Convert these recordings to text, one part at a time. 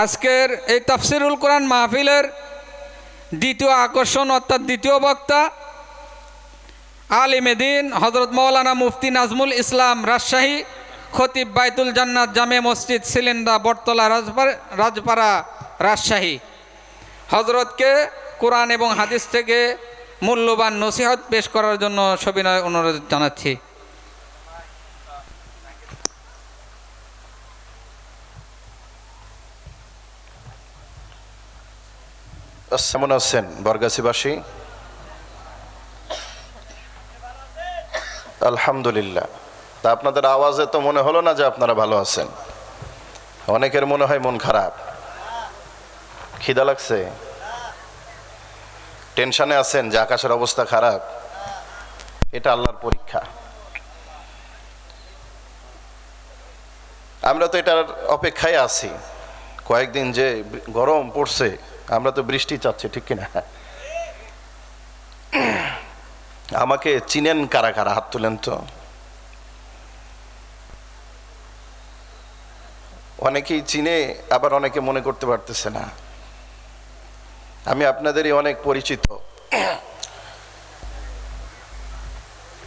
আজকের এই তাফসিরুল কোরআন মাহফিলের দ্বিতীয় আকর্ষণ অর্থাৎ দ্বিতীয় বক্তা আলিমে দ্বীন হযরত মাওলানা মুফতি নাজমুল ইসলাম রাজশাহী, খতিব বাইতুল জান্নাত জামে মসজিদ সিলিন্ডা বটতলা রাজপাড়া রাজশাহী। হযরতকে কোরআন এবং হাদিস থেকে মূল্যবান নসিহত পেশ করার জন্য সবিনয় অনুরোধ জানাচ্ছি। কেমন আছেন বরগাছিবাসী? আলহামদুলিল্লাহ। তা আপনাদের আওয়াজে তো মনে হলো না যে আপনারা ভালো আছেন। অনেকের মনে হয় মন খারাপ, খিদা লাগছে, টেনশনে আছেন যে আকাশের অবস্থা খারাপ। এটা আল্লাহর পরীক্ষা। আমরা তো এটার অপেক্ষায় আছি। কয়েকদিন যে গরম পড়ছে, আমরা তো বৃষ্টি চাচ্ছি, ঠিক কিনা? আমাকে চিনেন কারা কারা? হাত তুলেন তো। অনেকেই চিনে, আবার অনেকে মনে করতে পারতেছে না। আমি আপনাদেরই অনেক পরিচিত,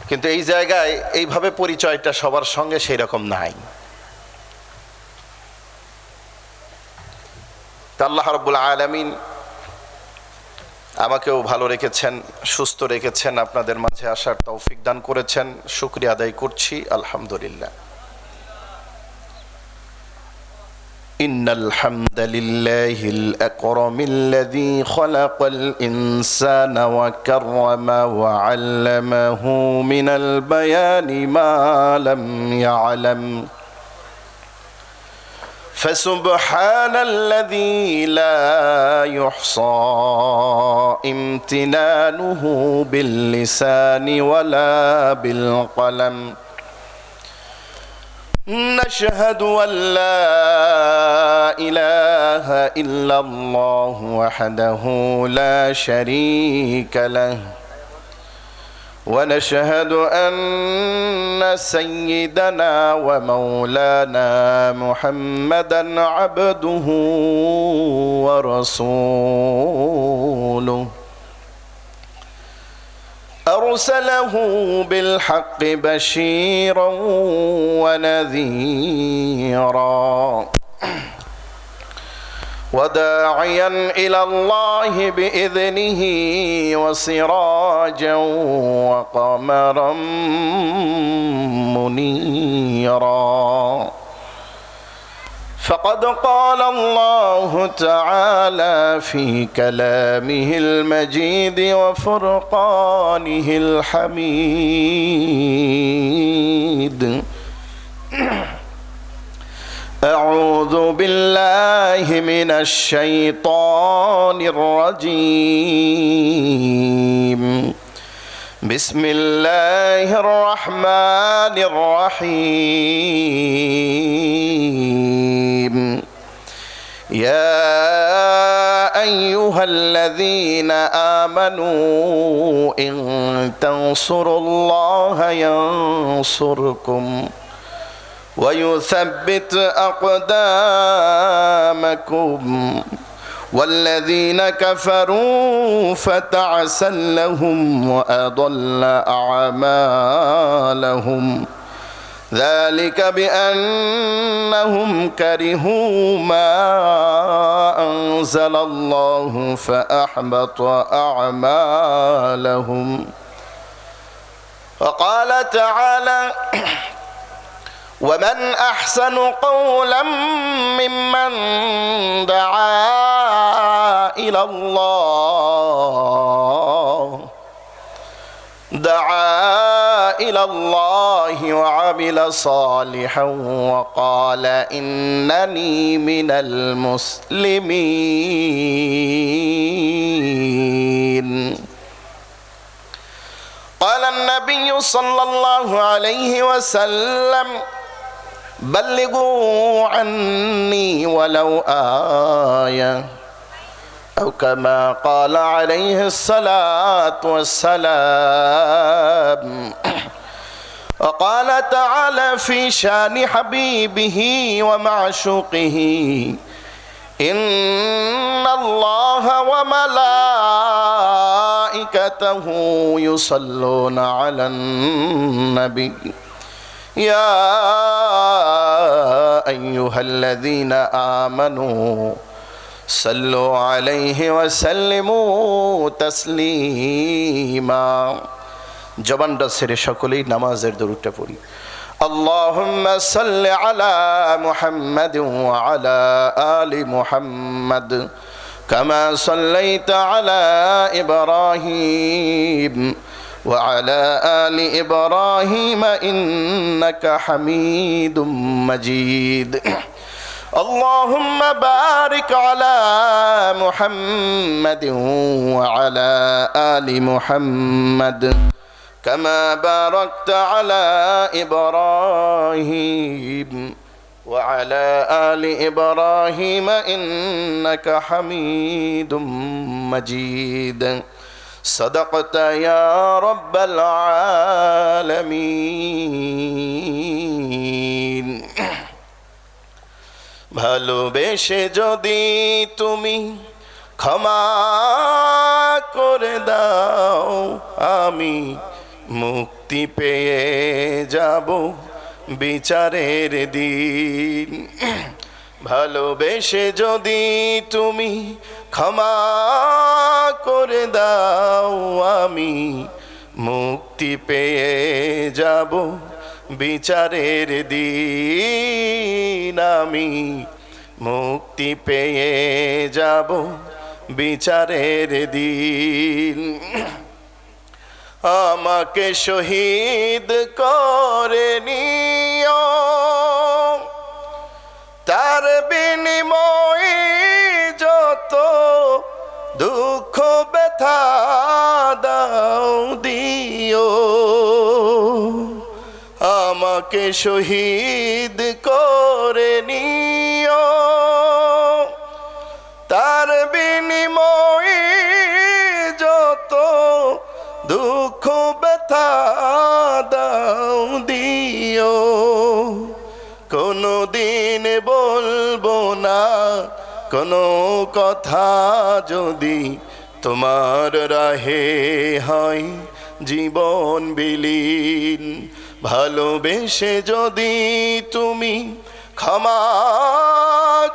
কিন্তু এই জায়গায় এইভাবে পরিচয়টা সবার সঙ্গে সেই রকম নাই। আল্লাহ রাব্বুল আলামিন আমাকেও ভালো রেখেছেন, সুস্থ রেখেছেন, আপনাদের মাঝে আসার তৌফিক দান করেছেন। শুকরিয়া আদায় করছি, আলহামদুলিল্লাহ। ইন্নাল হামদালিল্লাহিল আকরামিল্লাযী খালাকাল ইনসানা ওয়া কাররামা ওয়া আল্লামাহু মিনাল বায়ানি মা লাম ইয়ালাম فسبحان الذي لا يحصى امتنانه باللسان ولا بالقلم نشهد أن لا إله إلا الله وحده لا شريك له ونشهد أن سيدنا ومولانا محمدا عبده ورسوله أرسله بالحق بشيرا ونذيرا وداعيا إلى الله بإذنه وسراجا وقمرا منيرا فقد قال الله تعالى في كلامه المجيد وفرقانه الحميد أعوذ بالله من الشيطان الرجيم بسم الله الرحمن الرحيم يا أيها الذين آمنوا إن تنصروا الله ينصركم ويثبت أقدامكم والذين كفروا فتعسا لهم وأضل أعمالهم ذلك بأنهم كرهوا ما أنزل الله فأحبط أعمالهم وقال تعالى ومن أحسن قولا ممن دعا إلى الله وعمل صالحا وقال إنني من المسلمين. قال النبي صلى الله عليه وسلم بلغوا عني ولو آية أو كما قال عليه الصلاة والسلام. وقال تعالى في شان حبيبه ومعشوقه إن الله وملائكته يصلون على النبي يا أيها الذين آمنوا صلوا عليه وسلموا تسليما জবানটা ছেড়ে সকলেই নামাজের দরুদটা পড়ি اللهم صل على محمد وعلى آل محمد كما صليت على إبراهيم وعلى آل إبراهيم إنك حميد مجيد اللهم بارك على محمد وعلى آل محمد كما باركت على إبراهيم وعلى آل إبراهيم إنك حميد مجيد صدقت يا رب العالمين ভালোবেসে যদি তুমি ক্ষমা করে দাও আমি মুক্তি পেয়ে যাব বিচারের দিন ভালোবেসে যদি তুমি ক্ষমা করে দাও আমি মুক্তি পেয়ে যাব বিচারের দিন আমি মুক্তি পেয়ে যাব বিচারের দিন আমাকে শহীদ করে নিও তার বিনিময়ে যত দুঃখ ব্যথা দাও দিও আমাকে শহীদ করে নিও তার বিনিময়ে যত দুঃখ ব্যথা দাও দিও কোনো দিন বলবো না কোনো কথা যদি তোমার রাহে হয় জীবন বিলীন ভালোবেসে যদি তুমি ক্ষমা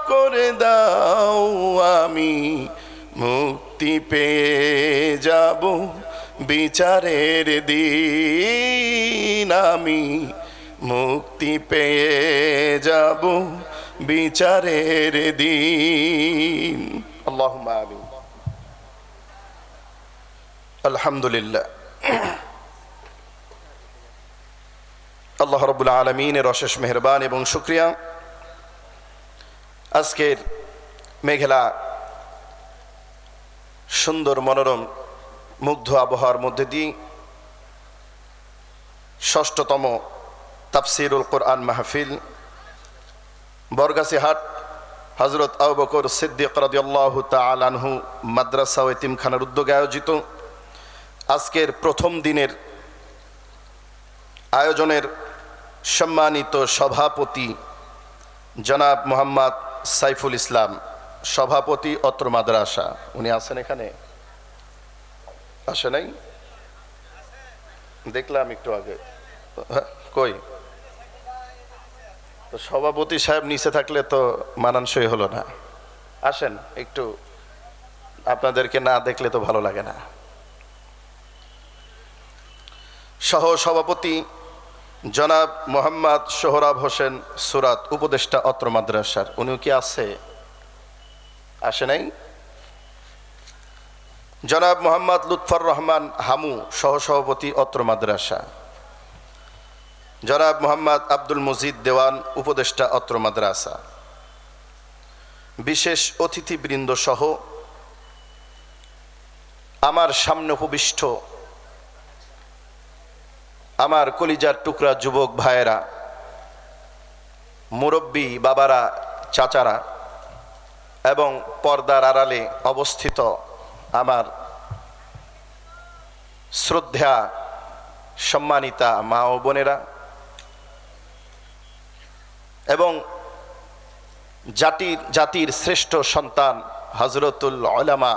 করে দাও আমি মুক্তি পেয়ে যাব বিচারের দিন আমি মুক্তি পেয়ে যাব বিচারের দিন আল্লাহুম্মা আমিন আলহামদুলিল্লাহ আল্লাহ রাব্বুল আলামিনের অশেষ মেহেরবান এবং শুকরিয়া আজকের মেঘলা সুন্দর মনোরম মুগ্ধ আবহাওয়ার মধ্যে দিয়ে ষষ্ঠতম তাফসিরুল কোরআন মাহফিল বরগাছিহাট হযরত আবু বকর সিদ্দিক রাদিয়াল্লাহু তাআলা আনহু মাদ্রাসা ও এতিমখানার উদ্যোগে আয়োজিত আজকের প্রথম দিনের আয়োজনের সম্মানিত সভাপতি জনাব মোহাম্মদ সাইফুল ইসলাম সভাপতি অত্র মাদ্রাসা উনি আছেন এখানে আসে নাই দেখলাম একটু আগে কই তো সভাপতি সাহেব নিচে থাকলে তো মানানসই হলো না আসেন একটু আপনাদেরকে না দেখলে তো ভালো লাগে না সহ সভাপতি জনাব মোহাম্মদ সোহরাব হোসেন সুরাত উপদেষ্টা অত্র মাদ্রাসার উনিও কি আছে আসে নাই জনাব মোহাম্মদ লুৎফর রহমান হামু সহসভাপতি অত্র মাদ্রাসা জনাব মোহাম্মদ আব্দুল মজিদ দেওয়ান উপদেষ্টা অত্র মাদ্রাসা বিশেষ অতিথিবৃন্দ সহ আমার সামনে উপবিষ্ট আমার কলিজার টুকরা যুবক ভাইয়েরা মুরব্বী বাবারা চাচারা এবং পর্দার আড়ালে অবস্থিত আমার শ্রদ্ধা সম্মানিতা মা ও বোনেরা এবং জাতির শ্রেষ্ঠ সন্তান হযরতুল উলামা,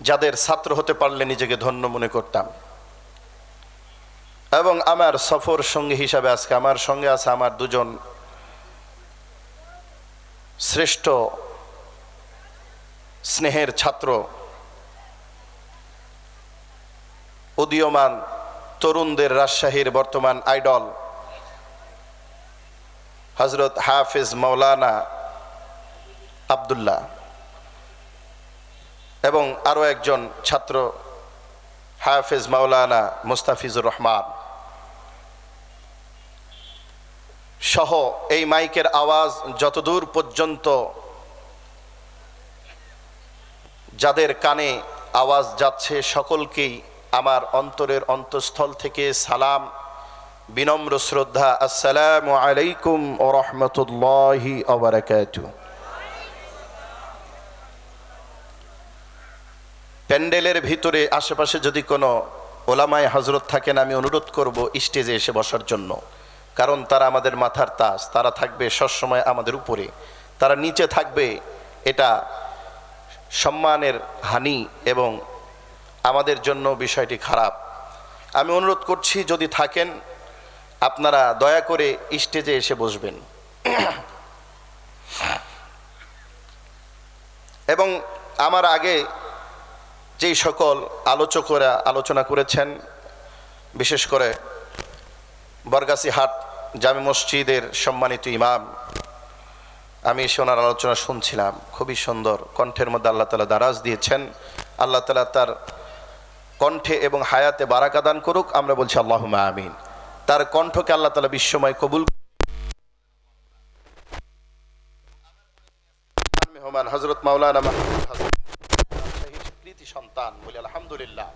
যাদের ছাত্র হতে পারলে নিজেকে ধন্য মনে করতাম। এবং আমার সফর সঙ্গী হিসাবে আজকে আমার সঙ্গে আছে আমার দুজন শ্রেষ্ঠ স্নেহের ছাত্র, উদীয়মান তরুণদের রাজশাহীর বর্তমান আইডল হযরত হাফেজ মাওলানা আব্দুল্লাহ, এবং আরো একজন ছাত্র হাফেজ মাওলানা মুস্তাফিজুর রহমান সহ এই মাইকের আওয়াজ যতদূর পর্যন্ত যাদের কানে আওয়াজ যাচ্ছে সকলকেই আমার অন্তরের অন্তঃস্থল থেকে সালাম, বিনম্র শ্রদ্ধা। আসসালামু আলাইকুম ওয়া রাহমাতুল্লাহি ওয়া বারাকাতুহু। প্যান্ডেলের ভিতরে আশেপাশে যদি কোনো ওলামায়ে হযরত থাকেন, আমি অনুরোধ করব স্টেজে এসে বসার জন্য, কারণ তারা আমাদের মাথার তাজ, তারা থাকবে সবসময় আমাদের উপরে, তারা নিচে থাকবে এটা সম্মানের হানি এবং আমাদের জন্য বিষয়টি খারাপ। আমি অনুরোধ করছি যদি থাকেন আপনারা দয়া করে স্টেজে এসে বসবেন। এবং আমার আগে যেই সকল আলোচকরা আলোচনা করেছেন, বিশেষ করে বরগাছিহাট জামে মসজিদের সম্মানিত ইমাম, আমি ওনার আলোচনা শুনছিলাম, খুবই সুন্দর কণ্ঠের মধ্যে আল্লাহ তাআলা দারাজ দিয়েছেন। আল্লাহ তাআলা তার কণ্ঠে এবং হায়াতে বারাকা দান করুক, আমরা বলছি আল্লাহুম্মা আমিন। তার কণ্ঠকে আল্লাহ তাআলা বিশ্বময় কবুল। মেহমান হযরত মাওলানা কৃতি সন্তান, বলি আলহামদুলিল্লাহ।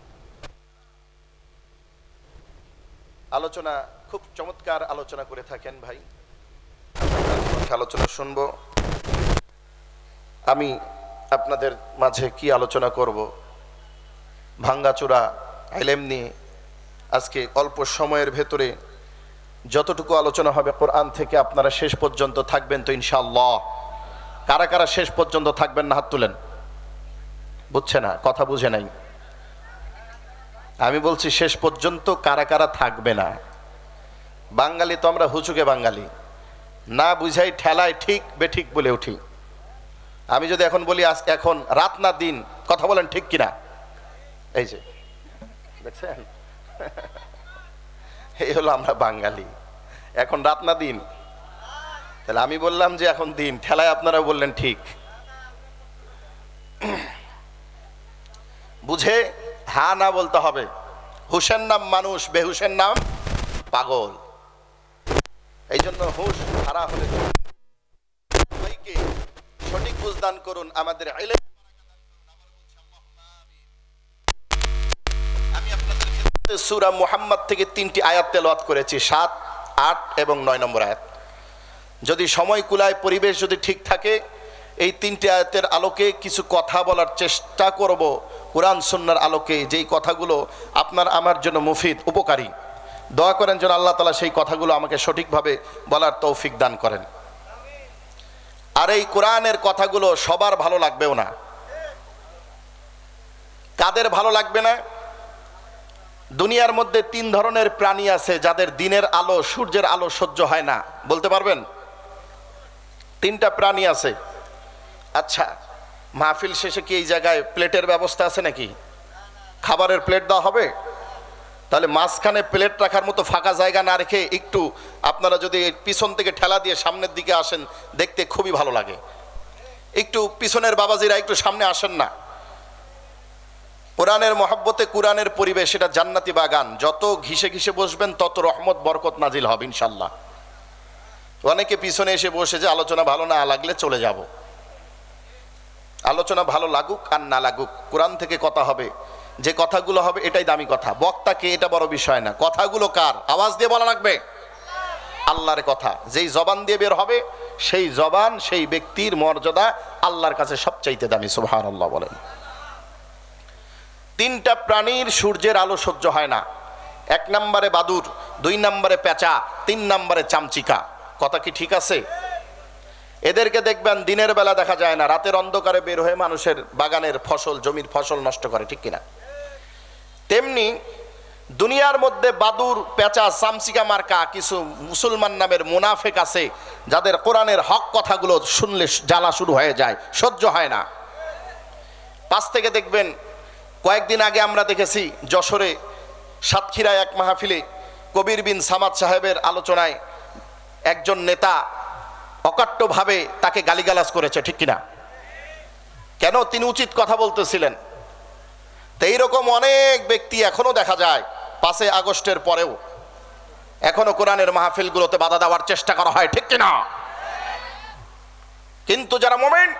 আলোচনা খুব চমৎকার আলোচনা করে থাকেন ভাই, আলোচনা শুনবো। আমি আপনাদের মাঝে কি আলোচনা করব, ভাঙ্গাচোরা ইলম নিয়ে আজকে অল্প সময়ের ভেতরে যতটুকু আলোচনা হবে কোরআন থেকে, আপনারা শেষ পর্যন্ত থাকবেন তো ইনশাআল্লাহ? কারা কারা শেষ পর্যন্ত থাকবেন না হাত তুলেন। বুঝছে না, কথা বুঝে নাই। আমি বলছি শেষ পর্যন্ত কারা কারা থাকবে না। বাঙালি তো আমরা হুচুকে বাঙালি, না বুঝাই ঠেলায় ঠিক বেঠিক বলে উঠি। আমি যদি এখন বলি আজ এখন রাত না দিন, কথা বলেন ঠিক কিনা? এই যে দেখছেন, এই হলো আমরা বাঙালি। এখন রাত না দিন, তাহলে আমি বললাম যে এখন দিন, ঠেলায় আপনারা বললেন ঠিক। বুঝে হা না বলতে হবে। হুশের নাম মানুষ, বেহুশের নাম পাগল। এই জন্য হুশ হারা হলে সবাইকে সঠিক বুঝদান করুন। আমাদের ইলম, আমি আপনাদের সূরা মুহাম্মদ থেকে 3টি আয়াত তেলাওয়াত করেছি, 7, 8 এবং 9 নম্বর আয়াত। যদি সময় কুলায়, পরিবেশ যদি ঠিক থাকে, এই 3টি আয়াতের আলোকে কিছু কথা বলার চেষ্টা করব, কোরআন সুন্নাহর আলোকে, যেই কথাগুলো আপনার আমার জন্য মুফিদ, উপকারী। দোয়া করেন যেন আল্লাহ তাআলা সেই কথাগুলো আমাকে সঠিকভাবে বলার তৌফিক দান করেন। আর এই কোরআনের কথাগুলো সবার ভালো লাগবেও না। কাদের ভালো লাগবে না? দুনিয়ার মধ্যে 3 ধরনের প্রাণী আছে যাদের দিনের আলো, সূর্যের আলো সহ্য হয় না। বলতে পারবেন? 3টা প্রাণী আছে। আচ্ছা, মাহফিল শেষে কি এই জায়গায় প্লেটের ব্যবস্থা আছে নাকি? খাবারের প্লেট দেওয়া হবে? তাহলে মাঝখানে প্লেট রাখার মতো ফাঁকা জায়গা না রেখে একটু আপনারা যদি পিছন থেকে ঠেলা দিয়ে সামনের দিকে আসেন, দেখতে খুবই ভালো লাগে। একটু পিছনের বাবাজিরা একটু সামনে আসেন না। কোরআনের মহব্বতে, কোরআনের পরিবেশ, এটা জান্নাতি বাগান। যত ঘিসে ঘিসে বসবেন তত রহমত বরকত নাজিল হবে ইনশাল্লাহ। অনেকে পিছনে এসে বসে যে আলোচনা ভালো না লাগলে চলে যাব। আলোচনা ভালো লাগুক আর না লাগুক, কোরআন থেকে কথা হবে, যে কথাগুলো হবে এটাই দামি কথা। বক্তাকে এটা বড় বিষয় না, কথাগুলো কার? আওয়াজ দিয়ে বলা লাগবে আল্লাহর কথা। যেই জবান দিয়ে বের হবে সেই জবান, সেই ব্যক্তির মর্যাদা আল্লাহর কাছে সবচাইতে দামি। সুবহানাল্লাহ বলেন। 3টা প্রাণীর সূর্যের আলো সহ্য হয় না। 1 নম্বরে বাদুর, 2 নম্বরে পেঁচা, 3 নম্বরে চামচিকা। কথা কি ঠিক আছে? এদেরকে দেখবেন দিনের বেলা দেখা যায় না, রাতের অন্ধকারে বের হয়ে মানুষের বাগানের ফসল, জমির ফসল নষ্ট করে, ঠিক কিনা? তেমনি দুনিয়ার মধ্যে বাদুর, পেঁচা, চামচিকা মার্কা কিছু মুসলমান নামের মুনাফিক আছে, যাদের কোরআনের হক কথাগুলো শুনলে জ্বালা শুরু হয়ে যায়, সহ্য হয় না। পাশ থেকে দেখবেন, কয়েকদিন আগে আমরা দেখেছি যশোরে সাতক্ষীরায় এক মাহফিলে কবির বিন সামাদ সাহেবের আলোচনায় একজন নেতা অকাট্যভাবে তাকে গালিগালাজ করেছে, ঠিক কিনা? কেন? তিনি উচিত কথা বলতেছিলেন। তো এইরকম অনেক ব্যক্তি এখনো দেখা যায় 5 আগস্টের পরেও এখনো কোরআনের মাহফিলগুলোতে বাধা দেওয়ার চেষ্টা করা হয়, ঠিক কিনা? কিন্তু যারা মুমিন,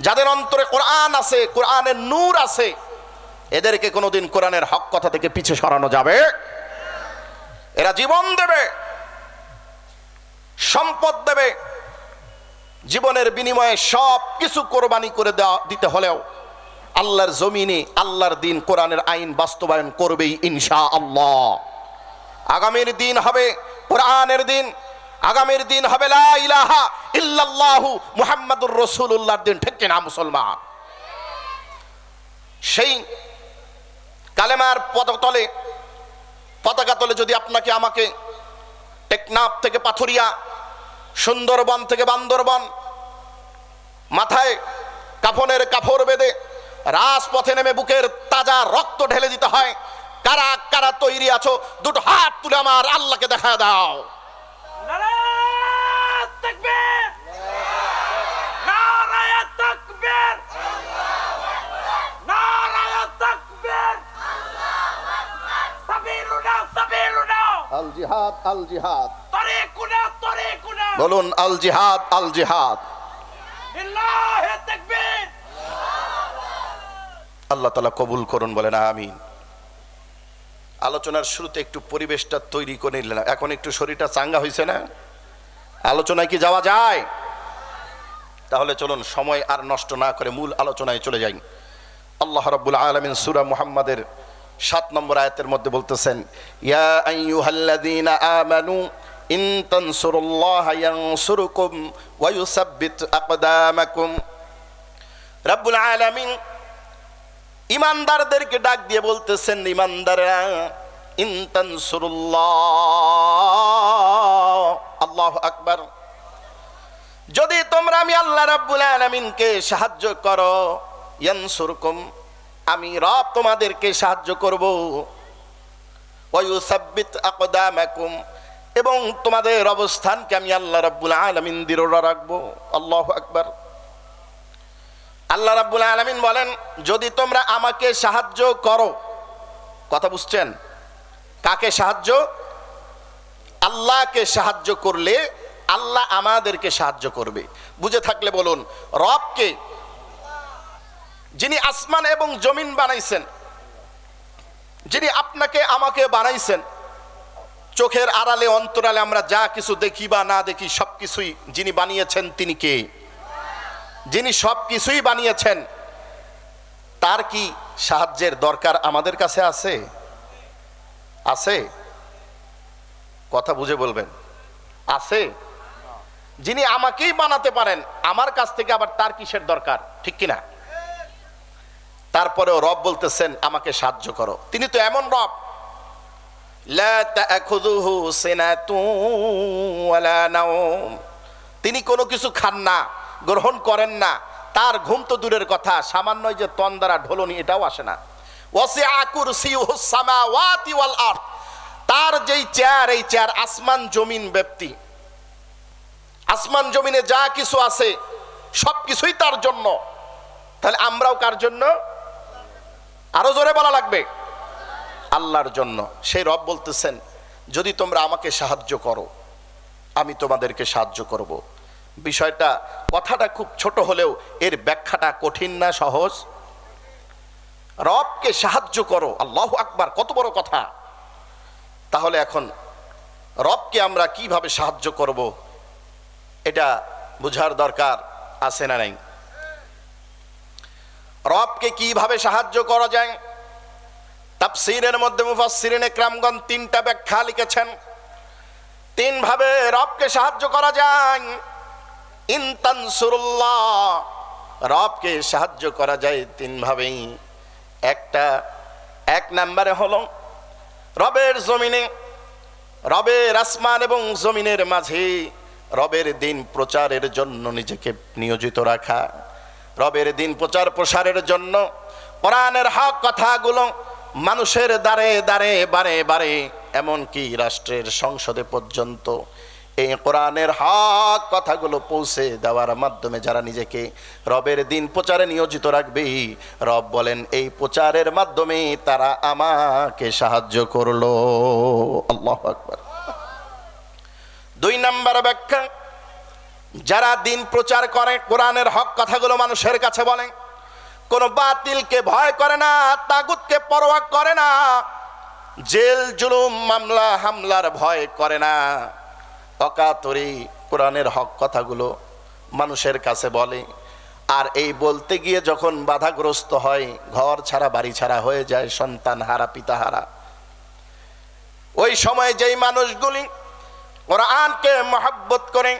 যাদের অন্তরে কোরআন আছে, কোরআনের নূর আছে, এদেরকে কোনোদিন কোরআনের হক কথা থেকে পিছে সরানো যাবে? এরা জীবন দেবে, সম্পদ দেবে, জীবনের বিনিময়ে সব কিছু কোরবানি করে দিতে হলেও আল্লাহর জমিনে আল্লাহর দিন, কোরআনের আইন বাস্তবায়ন করবেই ইনশাআল্লাহ। আগামীর দিন হবে কোরআনের দিন, আগামীর দিন হবে লা ইলাহা ইল্লাল্লাহু মুহাম্মাদুর রাসূলুল্লাহর দিন, ঠিক কিনা মুসলমান? সেই কালেমার পতাকা তলে যদি আপনাকে আমাকে টেকনাফ থেকে পাথুরিয়া, সুন্দরবন থেকে বান্দরবন, মাথায় কাফনের কাপড় বেঁধে রাজপথে নেমে বুকের তাজা রক্ত ঢেলে দিতে হয়, কারা কারা তৈরি আছো? দুটো হাত তুলে আমার আল্লাহকে দেখা দাও। নারায়ে তাকবীর, নারায়ে তাকবীর, নারায়ে তাকবীর, সাবিলুনা সাবিলুনা, আল জিহাদ, আল জিহাদ, তরিকুনা তরিকুনা, বলুন আল জিহাদ, আল জিহাদ। লিল্লাহি তাকবীর। আল্লাহ তাআলা কবুল করুন, বলেন আমিন। আলোচনার শুরুতে একটু পরিবেশটা তৈরি করে নিলাম, এখন একটু শরীরটা চাঙ্গা হয়েছে না? আলোচনায় কি যাওয়া যায়? তাহলে চলুন সময় আর নষ্ট না করে মূল আলোচনায় চলে যাই। আল্লাহ রাব্বুল আলামিন সূরা মুহাম্মাদের 7 নম্বর আয়াতের মধ্যে বলতেছেন, ইয়া আইয়ুহাল্লাযীনা আমানু ইন তানসুরুল্লাহা ইয়ানসুরকুম ওয়া ইউসাব্বিত আকদামাকুম। রাব্বুল আলামিন ইমানদারদেরকে ডাক দিয়ে বলতেছেন, ইমানদাররা, ইন তানসুরুল্লাহ, আল্লাহু আকবার, যদি তোমরা আমি আল্লাহ রাব্বুল আলামিনকে সাহায্য করো, ইয়ানসুরকুম, আমি রব তোমাদেরকে সাহায্য করব, ওয়া ইউসাব্বিত আকদামাকুম, এবং তোমাদের অবস্থানকে আমি আল্লাহ রাব্বুল আলামিন দৃঢ় রাখবো। আল্লাহু আকবার। আল্লাহ রাব্বুল আলামিন বলেন, যদি তোমরা আমাকে সাহায্য করো, কথা বুঝছেন? কাকে সাহায্য? আল্লাহকে সাহায্য করলে আল্লাহ আমাদেরকে সাহায্য করবে। বুঝে থাকলে বলুন, রবকে, যিনি আসমান এবং জমিন বানাইছেন, যিনি আপনাকে আমাকে বানাইছেন, চোখের আড়ালে অন্তরালে আমরা যা কিছু দেখি বা না দেখি সবকিছুই যিনি বানিয়েছেন তিনি কে? যিনি সব কিছুই বানিয়েছেন, তার কি সাহায্যের দরকার আমাদের কাছে আছে? আছে? কথা বুঝে বলবেন, আছে? যিনি আমাকেই বানাতে পারেন, আমার কাছ থেকে আবার তার কিসের দরকার, ঠিক কিনা? তারপরেও রব বলতেছেন আমাকে সাহায্য করো। তিনি তো এমন রব, লা তাখুযুহু সিনাতুন ওয়ালা নাওম, তিনি কোনো কিছু খান না, গ্রহণ করেন না, তার ঘুম তো দূরের কথা, সামান্য যে তন দ্বারা ঢোলনি এটাও আসে না। ওয়াসিআ কুরসিয়ুহুস সামাওয়াতি ওয়াল আরদ, তার যেই চেয়ার, এই চেয়ার আসমান জমিন ব্যাপ্তি, আসমান জমিনে যা কিছু আছে সব কিছুই তার জন্য। তাহলে আমরাও কার জন্য? আরো জোরে বলা লাগবে, আল্লাহর জন্য। সেই রব বলতেছেন, যদি তোমরা আমাকে সাহায্য করো, আমি তোমাদেরকে সাহায্য করব। বিষয়টা, কথাটা খুব ছোট হলেও এর ব্যাখ্যাটা কঠিন না সহজ? রবকে সাহায্য করো, আল্লাহু আকবার, কত বড় কথা। তাহলে এখন রবকে আমরা কিভাবে সাহায্য করব, এটা বুঝার দরকার আছে না নাই? রবকে কিভাবে সাহায্য করা যায়, তাফসীরের মধ্যে মুফাসসিরিন ইকরামগণ 3টা ব্যাখ্যা লিখেছেন। 3 ভাবে রবকে সাহায্য করা যায়। ইন তানসুরুল্লাহ, রবকে সাহায্য করা যায় তিন ভাবেই। এক নম্বরে হলো রবের জমিনে, রবের আসমান এবং জমিনের মাঝে রবের দিন প্রচারের জন্য নিজেকে নিয়োজিত রাখা, রবের দিন প্রচার প্রসারের জন্য কোরআনের হক কথাগুলো মানুষের দ্বারে দ্বারে বারে বারে, এমনকি রাষ্ট্রের সংসদে পর্যন্ত এই কোরআনের হক কথাগুলো পৌঁছে দেওয়ার মাধ্যমে যারা নিজেকে রবের দিন প্রচারে নিয়োজিত রাখবে, রব বলেন এই প্রচারের মাধ্যমে তারা আমাকে সাহায্য করলো। আল্লাহু আকবার। 2 নম্বর ব্যাখ্যা, যারা দিন প্রচার করে, কোরআনের হক কথাগুলো মানুষের কাছে বলে, কোনো বাতিলকে ভয় করে না, তাগুতকে পরোয়া করে না, জেল জুলুম মামলা হামলার ভয় করে না, অকাতরে কোরআনের হক কথাগুলো মানুষের কাছে বলে। আর এই বলতে গিয়ে যখন বাধাগ্রস্ত হয়, ঘর ছাড়া বাড়ি ছাড়া হয়ে যায়, সন্তান হারা পিতা হারা, ওই সময় যেই মানুষগুলি কোরআনকে মহব্বত করে,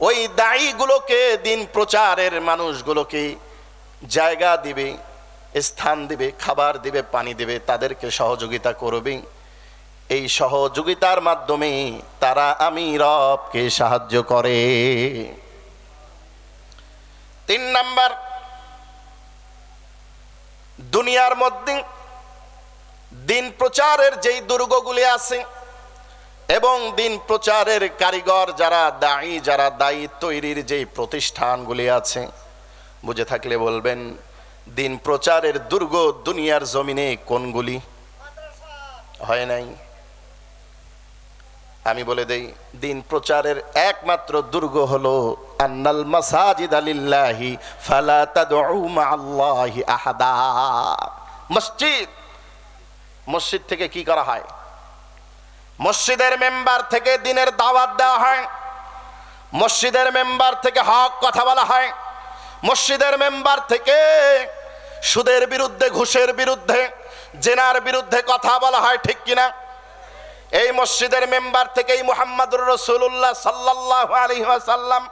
ওই দায়ীগুলোকে, দিন প্রচারের মানুষগুলোকে জায়গা দিবে, স্থান দিবে, খাবার দিবে, পানি দিবে, তাদেরকে সহযোগিতা করবে। এই সহযোগিতার মাধ্যমে তারা আমি রবকে সাহায্য করে। 3 নাম্বার, দুনিয়ার মধ্যে দিন প্রচারের যেই দুর্গগুলি আছে এবং দিন প্রচারের কারিগর যারা দায়ী তৈরির যেই প্রতিষ্ঠানগুলি আছে, বুঝে থাকলে বলবেন দিন প্রচারের দুর্গ দুনিয়ার জমিনে কোনগুলি? হয় নাই? আমি বলে দেই, দিন প্রচারের একমাত্র দুর্গ হলো আন্নাল মাসাজিদা লিল্লাহি ফালা তাদউ মাআল্লাহি আহাদা। মসজিদ থেকে কি করা হয়? মসজিদের মেম্বার থেকে দিনের দাওয়াত দেওয়া হয়, মসজিদের মেম্বার থেকে হক কথা বলা হয়, মসজিদের মেম্বার থেকে সুদের বিরুদ্ধে, ঘুষের বিরুদ্ধে, জেনার বিরুদ্ধে কথা বলা হয়, ঠিক কিনা? এই মসজিদের মেম্বার থেকেই মুহাম্মদুর রাসূলুল্লাহ সাল্লাল্লাহু আলাইহি ওয়াসাল্লাম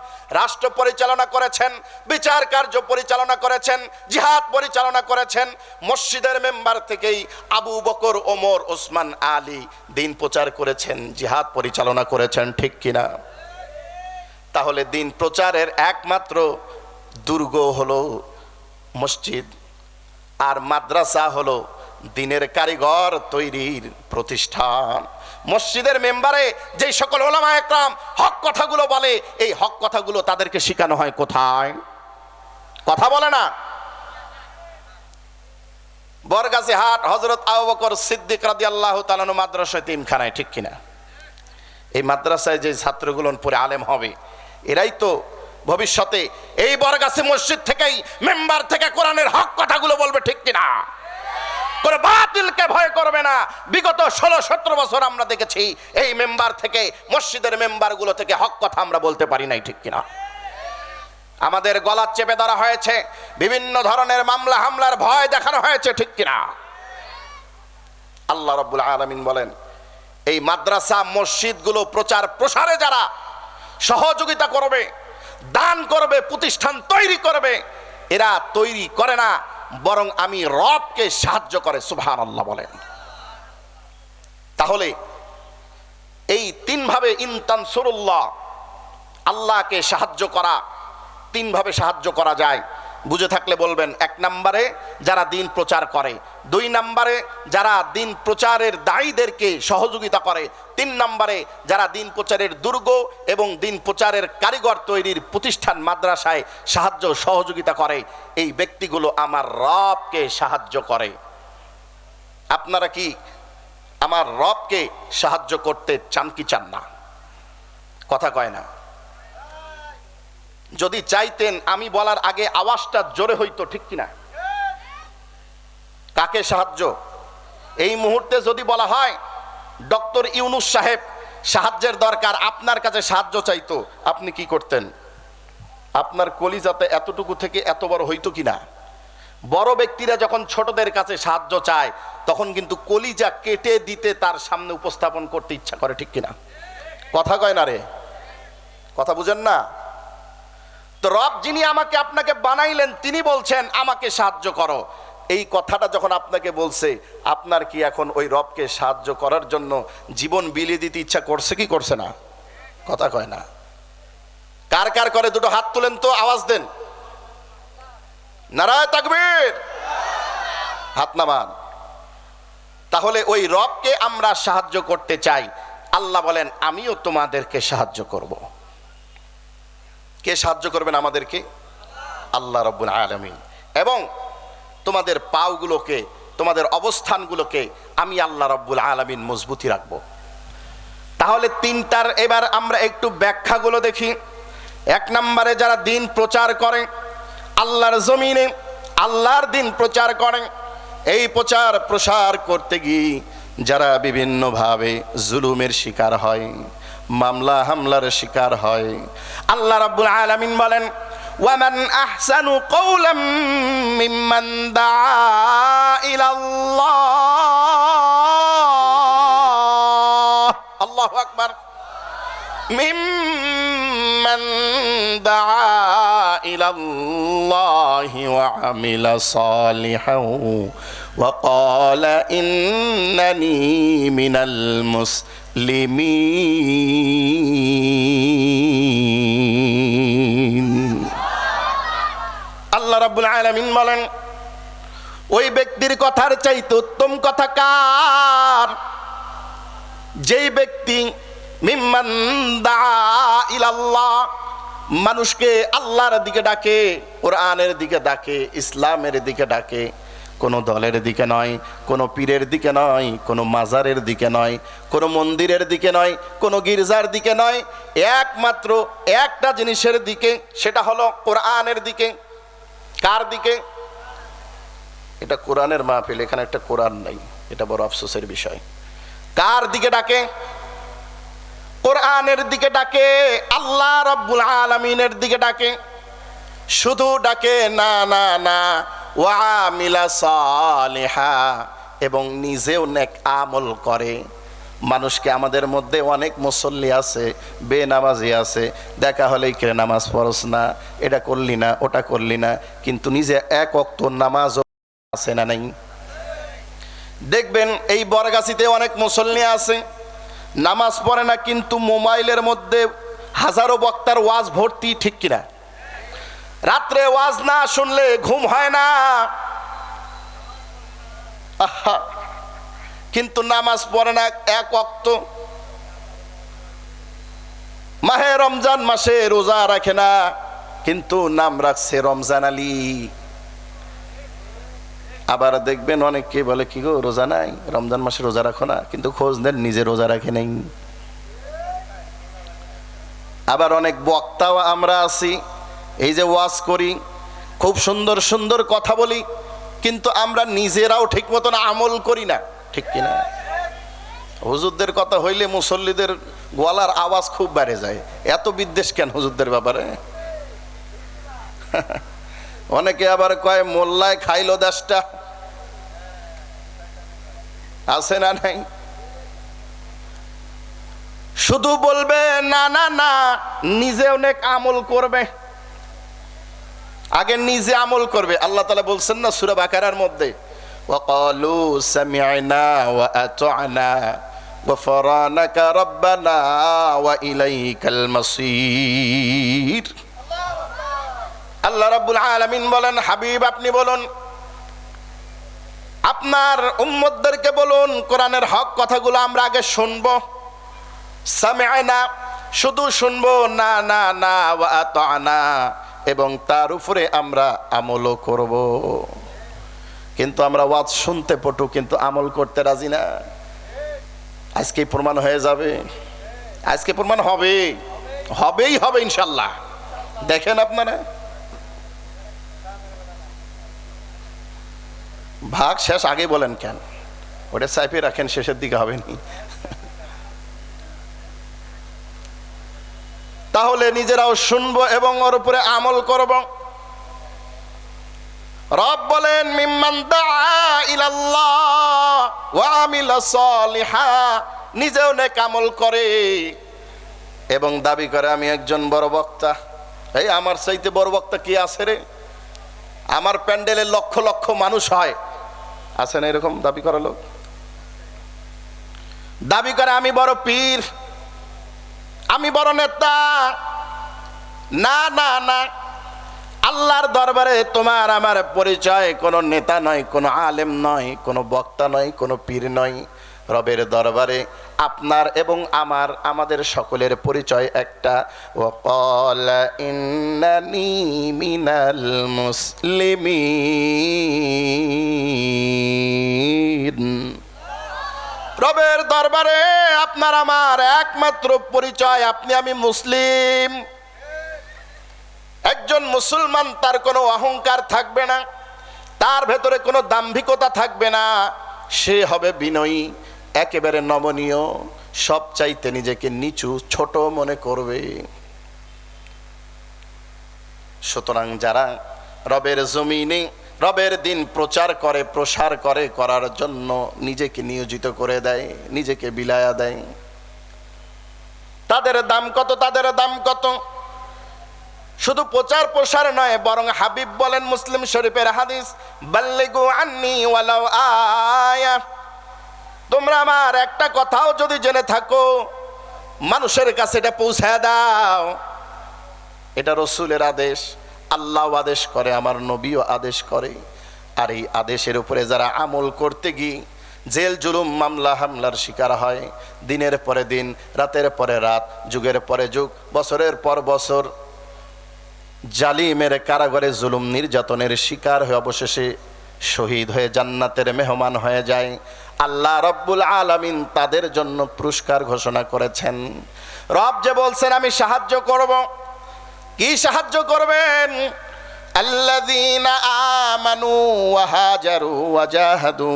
রাষ্ট্র পরিচালনা করেছেন, বিচার কার্য পরিচালনা করেছেন, জিহাদ পরিচালনা করেছেন। মসজিদের মেম্বার থেকেই আবু বকর, ওমর, ওসমান, আলী দিন প্রচার করেছেন, জিহাদ পরিচালনা করেছেন, ঠিক কিনা? তাহলে দিন প্রচারের একমাত্র দুর্গ হলো মসজিদ, আর মাদ্রাসা হলো দিনের কারিগর তৈরির প্রতিষ্ঠান। মসজিদের মেম্বারে যেই সকল ওলামা একরাম হক কথাগুলো বলে, এই হক কথাগুলো তাদেরকে শেখানো হয় কোথায়? কথা বলে না? বরগাছি হাট হযরত আবু বকর সিদ্দিক রাদিয়াল্লাহু তাআলা আনহু মাদ্রাসা তিনখানায়, ঠিক কিনা? এই মাদ্রাসায় যে ছাত্রগুলো পরে আলেম হবে, এরাই তো ভবিষ্যতে এই বরগাছি মসজিদ থেকেই, মেম্বার থেকে কোরআনের হক কথাগুলো বলবে, ঠিক কিনা? কোনো বাতিলকে ভয় করবে না। বিগত 16-17 বছর আমরা দেখেছি এই মেম্বার থেকে, মসজিদের মেম্বারগুলো থেকে হক কথা আমরা বলতে পারি নাই, ঠিক কিনা? আমাদের গলা চেপে ধরা হয়েছে, বিভিন্ন ধরনের মামলা হামলার ভয় দেখানো হয়েছে, ঠিক কিনা? আল্লাহ রাব্বুল আলামিন বলেন, এই মাদ্রাসা মসজিদগুলো প্রচার প্রসারে যারা সহযোগিতা করবে, দান করবে, প্রতিষ্ঠান তৈরি করবে, এরা তৈরি করে না, বরং আমি রবকে সাহায্য করে। সুবহানাল্লাহ বলেন। তাহলে এই 3 ভাবে ইন তানসুরুল্লাহ, আল্লাহকে সাহায্য করা 3 ভাবে সাহায্য করা যায়। বুঝে থাকলে বলবেন, 1 নম্বরে যারা দিন প্রচার করে, 2 নম্বরে যারা দিন প্রচারের দায়ীদেরকে সহযোগিতা করে, 3 নম্বরে যারা দিন প্রচারের দুর্গ এবং দিন প্রচারের কারিগর তৈরির প্রতিষ্ঠান মাদ্রাসায় সাহায্য সহযোগিতা করে, এই ব্যক্তিগুলো আমার রবকে সাহায্য করে। আপনারা কি আমার রবকে সাহায্য করতে চান কি চান না? কথা কয় না। যদি চাইতেন আমি বলার আগে আওয়াজটা জোরে হইতো, ঠিক কিনা? কাকে সাহায্য? এই মুহূর্তে যদি বলা হয় ডক্টর ইউনূস সাহেব সাহায্যের দরকার, আপনার কাছে সাহায্য চাইতো, আপনি কি করতেন? আপনার কলিজাতে এতটুকু থেকে এত বড় হইতো কিনা? বড় ব্যক্তিরা যখন ছোটদের কাছে সাহায্য চায়, তখন কিন্তু কলিজা কেটে দিতে তার সামনে উপস্থাপন করতে ইচ্ছা করে, ঠিক কিনা? কথা কয় না রে? কথা বুঝেন না? তো রব যিনি আমাকে আপনাকে বানাইলেন তিনি বলছেন আমাকে সাহায্য করো। এই কথাটা যখন আপনাকে বলছে, আপনার কি এখন ওই রবকে সাহায্য করার জন্য জীবন বিলিয়ে দিতে ইচ্ছা করছে কি করছে না? কথা কয় না। কার কার করে দুটো হাত তুলেন তো, আওয়াজ দেন। নারায়ে তাকবীর, হাত নামান। তাহলে ওই রবকে আমরা সাহায্য করতে চাই। আল্লাহ বলেন আমিও তোমাদেরকে সাহায্য করব। কে সাহায্য করবেন আমাদেরকে? আল্লাহ রাব্বুল আলামিন। এবং তোমাদের পাওগুলোকে, তোমাদের অবস্থানগুলোকে আমি আল্লাহ রাব্বুল আলামিন মজবুতি রাখব। তাহলে তিনটার এবার আমরা একটু ব্যাখ্যাগুলো দেখি। এক নম্বরে যারা দিন প্রচার করে, আল্লাহর জমিনে আল্লাহর দিন প্রচার করে, এই প্রচার প্রসার করতে গিয়ে যারা বিভিন্নভাবে জুলুমের শিকার হয়, মামলা হামলার শিকার হয়, আল্লাহ রাব্বুল আলামিন বলেন ওয়ামান আহসানু কওলাম মিম্মান দাআ ইলাল্লাহ, আল্লাহু আকবার, মিম্মান দাআ ইলাল্লাহি ওয়া আমিলা সালিহান ওয়া ক্বালা ইন্নানি মিনাল মুসলিমিন। আল্লাহ রাব্বুল আলামিন বলেন ওই ব্যক্তির কথার চাইতে উত্তম কথা কার? যেই ব্যক্তি মিম্মান দাআ ইলাল্লাহ, মানুষকে আল্লাহর দিকে ডাকে, কোরআনের দিকে ডাকে, ইসলামের দিকে ডাকে, কোনো দলের দিকে নয়, কোনো পীরের দিকে নয়, কোনো মাজারের দিকে নয়, কোনো মন্দিরের দিকে নয়, কোনো গির্জার দিকে নয়, একমাত্র একটা জিনিসের দিকে, সেটা হলো কোরআনের দিকে। কার দিকে? এটা কোরআনের মাহফিল, এখানে একটা কোরআন নাই, এটা বড় আফসোসের বিষয়। কার দিকে ডাকে? কোরআনের দিকে ডাকে, আল্লাহ রাব্বুল আলামিনের দিকে ডাকে। শুধু ডাকে না, না, না, ওয়া আমিলা সালিহা, এবং নিজেও নেক আমল করে। মানুষকে, আমাদের মধ্যে অনেক মুসল্লি আছে, বেনামাজি আছে, দেখা হলেই কে নামাজ পড়স না, এটা করলি না, ওটা করলি না, কিন্তু নিজে এক ওয়াক্ত নামাজ আছে না নাই? দেখবেন এই বরগাছিতে অনেক মুসল্লি আছে, নামাজ পড়ে না, কিন্তু মোবাইলের মধ্যে হাজারো বক্তার ওয়াজ ভর্তি, ঠিক কিনা? রাত্রে ওয়াজ না শুনলে ঘুম হয় না, আহা, কিন্তু নামাজ পড়ে না এক ওয়াক্ত। মাহে রমজান মাসে রোজা রাখে না, কিন্তু নাম রাখছে রমজান আলী। আবার দেখবেন অনেকে বলে কি গো রোজা নাই, রমজান মাসে রোজা রাখো না, কিন্তু খোঁজ নেন নিজে রোজা রাখে নাই। আবার অনেক বক্তাও আমরা আছি, এই যে ওয়াজ করি, খুব সুন্দর সুন্দর কথা বলি, কিন্তু আমরা নিজেরাও ঠিক মতন আমল করি না, ঠিক কিনা? হুজুরদের কথা হইলে মুসল্লিদের গলার আওয়াজ খুব বেড়ে যায়। এত বিদ্বেষ কেন হুজুরদের ব্যাপারে? অনেকে আবার কয় মোল্লায় খাইলো দেশটা, আছে না নাই? শুধু বলবে না, না, না, নিজে অনেক আমল করবে, আগে নিজে আমল করবে। আল্লাহ তাআলা বলছেন না সূরা বাকারার মধ্যে, ওয়াকালু সামি'না ওয়া আতা'না গফরানাকা রাব্বানা ওয়া ইলাইকাল মাসির। আল্লাহ রাব্বুল আলামিন বলেন, হাবিব আপনি বলুন, আপনার উম্মতদেরকে বলুন, কোরআনের হক কথাগুলো আমরা আগে শুনবো। সামি'না, শুধু শুনবো না, না, না, ওয়া আতা'না, এবং তার উপরে আমরা আমলও করব। কিন্তু আমরা ওয়াজ শুনতে পটু, কিন্তু আমল করতে রাজি না। আজকে প্রমাণ হয়ে যাবে, আজকে প্রমাণ হবে, হবেই হবে ইনশাল্লাহ। দেখেন আপনারা, ভাগ শেষ আগে বলেন কেন? ওটা চাইপে রাখেন, শেষের দিকে হবে নি। তাহলে নিজেরাও শুনবো এবং ওর উপরে আমল করব। রব বলেন মিম্মান দাআ ইলাল্লাহ ওয়া আমিলা সালিহা, নিজেও নেক আমল করে এবং দাবি করে আমি একজন বড় বক্তা, এই আমার চাইতে বড় বক্তা কি আছে রে, আমার প্যান্ডেলে লক্ষ লক্ষ মানুষ হয়, আছে না এরকম দাবি করা লোক? দাবি করে আমি বড় পীর, আমি বড় নেতা। না না না, আল্লাহর দরবারে তোমার আমার পরিচয় কোনো নেতা নয়, কোনো আলেম নয়, কোনো বক্তা নয়, কোনো পীর নয়। রবের দরবারে আপনার এবং আমাদের সকলের পরিচয় একটা, ওয়াকালা ইন্নানি মিনাল মুসলিমিন। রবের দরবারে আপনার আমার একমাত্র পরিচয় আপনি আমি মুসলিম। একজন মুসলমান তার কোনো অহংকার থাকবে না, তার ভেতরে কোনো দাম্ভিকতা থাকবে না, সে হবে বিনয়ী, একেবারে নমনীয়, সব চাইতে নিজেকে নিচু ছোট মনে করবে। সুতরাং যারা রবের জমিনে রবের দিন প্রচার করে প্রসার করে করার জন্য নিজেকে নিয়োজিত করে দেয়, নিজেকে বিলায়া দেয়, তাদের দাম কত, তাদের দাম কত। শুধু প্রচার প্রসার নয়, বরং হাবিব বলেন মুসলিম শরীফের হাদিস, বাল্লিগু আন্নি ওয়ালাউ আয়া, তোমরা আমার একটা কথাও যদি জেনে থাকো মানুষের কাছে এটা পৌঁছায় দাও। এটা রসুলের আদেশ, আল্লাহ আদেশ করে, আমার নবীও আদেশ করে। আর এই আদেশের উপরে যারা আমল করতে গিয়ে জেল জুলুম মামলা হামলার শিকার হয়, দিনের পরে দিন, রাতের পরে রাত, যুগের পরে যুগ, বছরের পর বছর জালিমের কারাগারে জুলুম নির্যাতনের শিকার হয়ে অবশেষে শহীদ হয়ে জান্নাতের মেহমান হয়ে যায়, আল্লাহ রব্বুল আলামিন তাদের জন্য পুরস্কার ঘোষণা করেছেন। রব যে বলছেন আমি সাহায্য করব, কি সাহায্য করবেন? আল্লাযীনা আমানু ওয়া হাজারু ওয়া জাহাদু,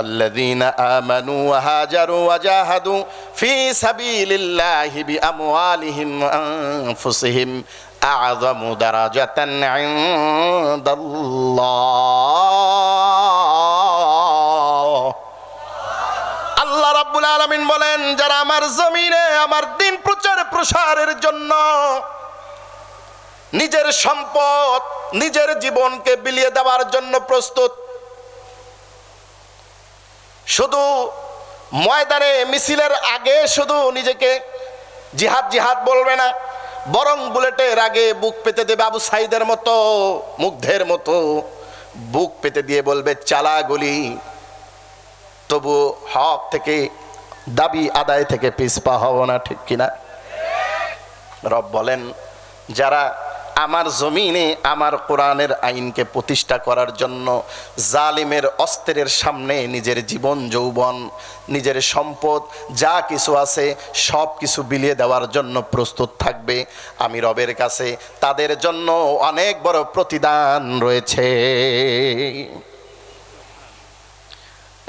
আল্লাযীনা আমানু ওয়া হাজারু ওয়া জাহাদু ফি সাবিলিল্লাহি বিআমওয়ালিহিম ওয়া আনফুসিহিম আ'যামু দারাজাতান ইনদাল্লাহ। আল্লাহ রাব্বুল আলামিন বলেন, যারা আমার জমিনে আমার দিন প্রচার প্রসারের জন্য নিজের সম্পদ নিজের জীবনকে বিলিয়ে দেওয়ার জন্য প্রস্তুত, শুধু ময়দানে মিছিলের আগে শুধু নিজেকে জিহাদ জিহাদ বলবে না, বরং বুলেটের আগে বুক পেতে দেবে আবু সাইদের মতো, মুগ্ধের মতো বুক পেতে দিয়ে বলবে চালা গুলি, তবু হক থেকে দাবি আদায় থেকে পিছপা হব না, ঠিক কিনা? রব বলেন, যারা আমার জমিনে আমার কোরআনের আইনকে প্রতিষ্ঠা করার জন্য জালিমের অস্ত্রের সামনে নিজের জীবন যৌবন নিজের সম্পদ যা কিছু আছে সব কিছু বিলিয়ে দেওয়ার জন্য প্রস্তুত থাকবে, আমি রবের কাছে তাদের জন্য অনেক বড় প্রতিদান রয়েছে।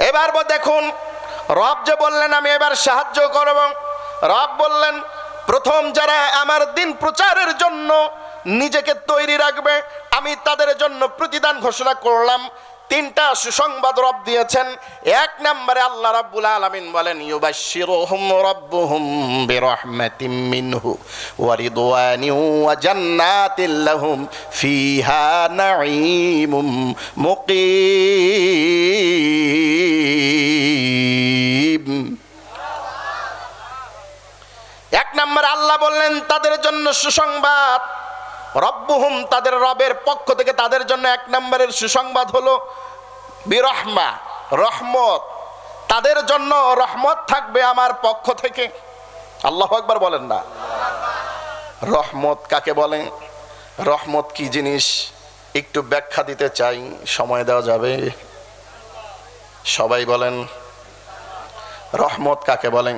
এবার দেখুন, রব যে বললেন আমি এবার সাহায্য করব, রব বললেন প্রথম যারা আমার দিন প্রচারের জন্য নিজেকে তৈরি রাখবে আমি তাদের জন্য প্রতিদান ঘোষণা করলাম। তিনটা সুসংবাদ রব দিয়েছেন। এক নম্বরে আল্লাহ রাব্বুল আলামিন বলেন, ইউবাশশিরুহুম রাব্বুহুম বিরাহমাতিম মিনহু ওয়া রিদওয়ানিন ওয়া জান্নাতিন লাহুম ফিহা নাঈমুম মুকিম। এক নম্বরে আল্লাহ বললেন তাদের জন্য সুসংবাদ, রব্বুহুম তাদের রবের পক্ষ থেকে তাদের জন্য এক নম্বরের সুসংবাদ হলো বিরহমা, রহমত, তাদের জন্য রহমত থাকবে আমার পক্ষ থেকে। আল্লাহু আকবার বলেন না। রহমত কাকে বলেন, রহমত কি জিনিস একটু ব্যাখ্যা দিতে চাই, সময় দেওয়া যাবে? সবাই বলেন রহমত কাকে বলেন?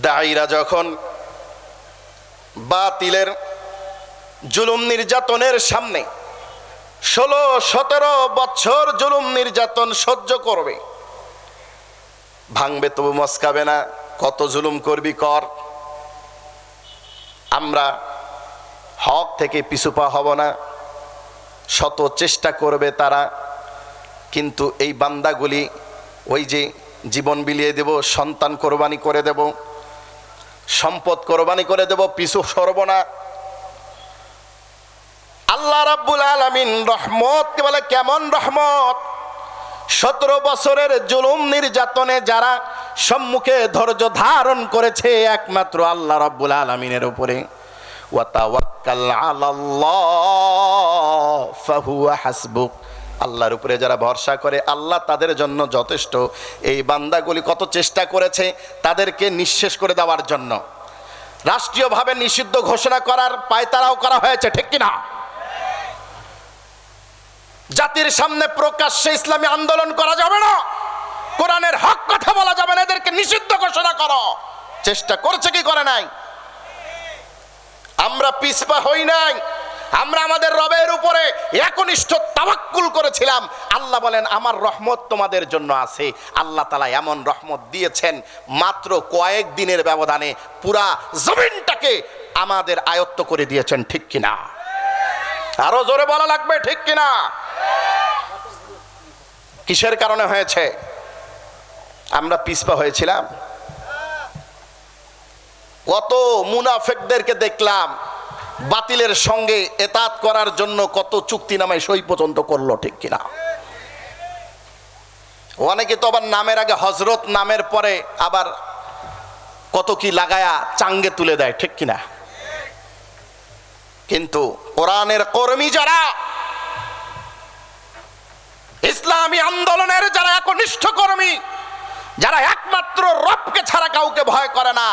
দায়ীরা যখন বাতিলের জুলুম নির্যাতনের সামনে 16-17 বছর জুলুম নির্যাতন সহ্য করবে, ভাঙবে তবু মস্কাবে না, কত জুলুম করবি কর, আমরা হক থেকে পিছুপা হব না, শত চেষ্টা করবে তারা, কিন্তু এই বান্দাগুলি ওই যে জীবন বিলিয়ে দেব, সন্তান কোরবানি করে দেব, সম্পদ কোরবানি করে দেব, পিছু সরব না। আল্লাহ রাব্বুল আলামিন রহমতকে বলে কেমন রহমত? 17 বছরের জুলুম নির্যাতনে যারা সম্মুখে ধৈর্য ধারণ করেছে একমাত্র আল্লাহ রাব্বুল আলামিনের উপরে, ওয়া তাওয়াক্কাল আলাল্লাহ ফাহুয়া হাসবুক, আল্লাহর উপরে যারা ভরসা করে আল্লাহ তাদের জন্য যথেষ্ট। এই বান্দাগুলি কত চেষ্টা করেছে তাদেরকে নিঃশেষ করে দেওয়ার জন্য, রাষ্ট্রীয়ভাবে নিষিদ্ধ ঘোষণা করার পায়তারাও করা হয়েছে, ঠিক কিনা? জাতির সামনে প্রকাশ্যে ইসলামী আন্দোলন করা যাবে না, কোরআনের হক কথা বলা যাবে না, এদেরকে নিষিদ্ধ ঘোষণা করো। চেষ্টা করছে কি করে নাই? আমরা পিছপা হই নাই, আমরা আমাদের রবের উপরে একনিষ্ঠ তাওয়াক্কুল করেছিলাম। আল্লাহ বলেন আমার রহমত তোমাদের জন্য আছে। আল্লাহ তাআলা এমন রহমত দিয়েছেন মাত্র কয়েক দিনের ব্যবধানে পুরা জমিনটাকে আমাদের আয়ত্ত করে দিয়েছেন, ঠিক কিনা? আরো জোরে বলা লাগবে, ঠিক কিনা? কিসের কারণে হয়েছে? আমরা পিছপা হয়েছিলাম। কত মুনাফিকদেরকে দেখলাম বাতিলের সঙ্গে এতাত করার জন্য কত চুক্তিনামায় সই পর্যন্ত করলো, ঠিক কিনা? অনেকে তো আবার নামের আগে হযরত, নামের পরে আবার কত কি লাগায়া চাঙ্গে তুলে দেয়, ঠিক কিনা? কিন্তু কোরআনের কর্মী যারা, ইসলামী আন্দোলনের যারা একনিষ্ঠ কর্মী, যারা একমাত্র রবকে ছাড়া কাউকে ভয় করে না,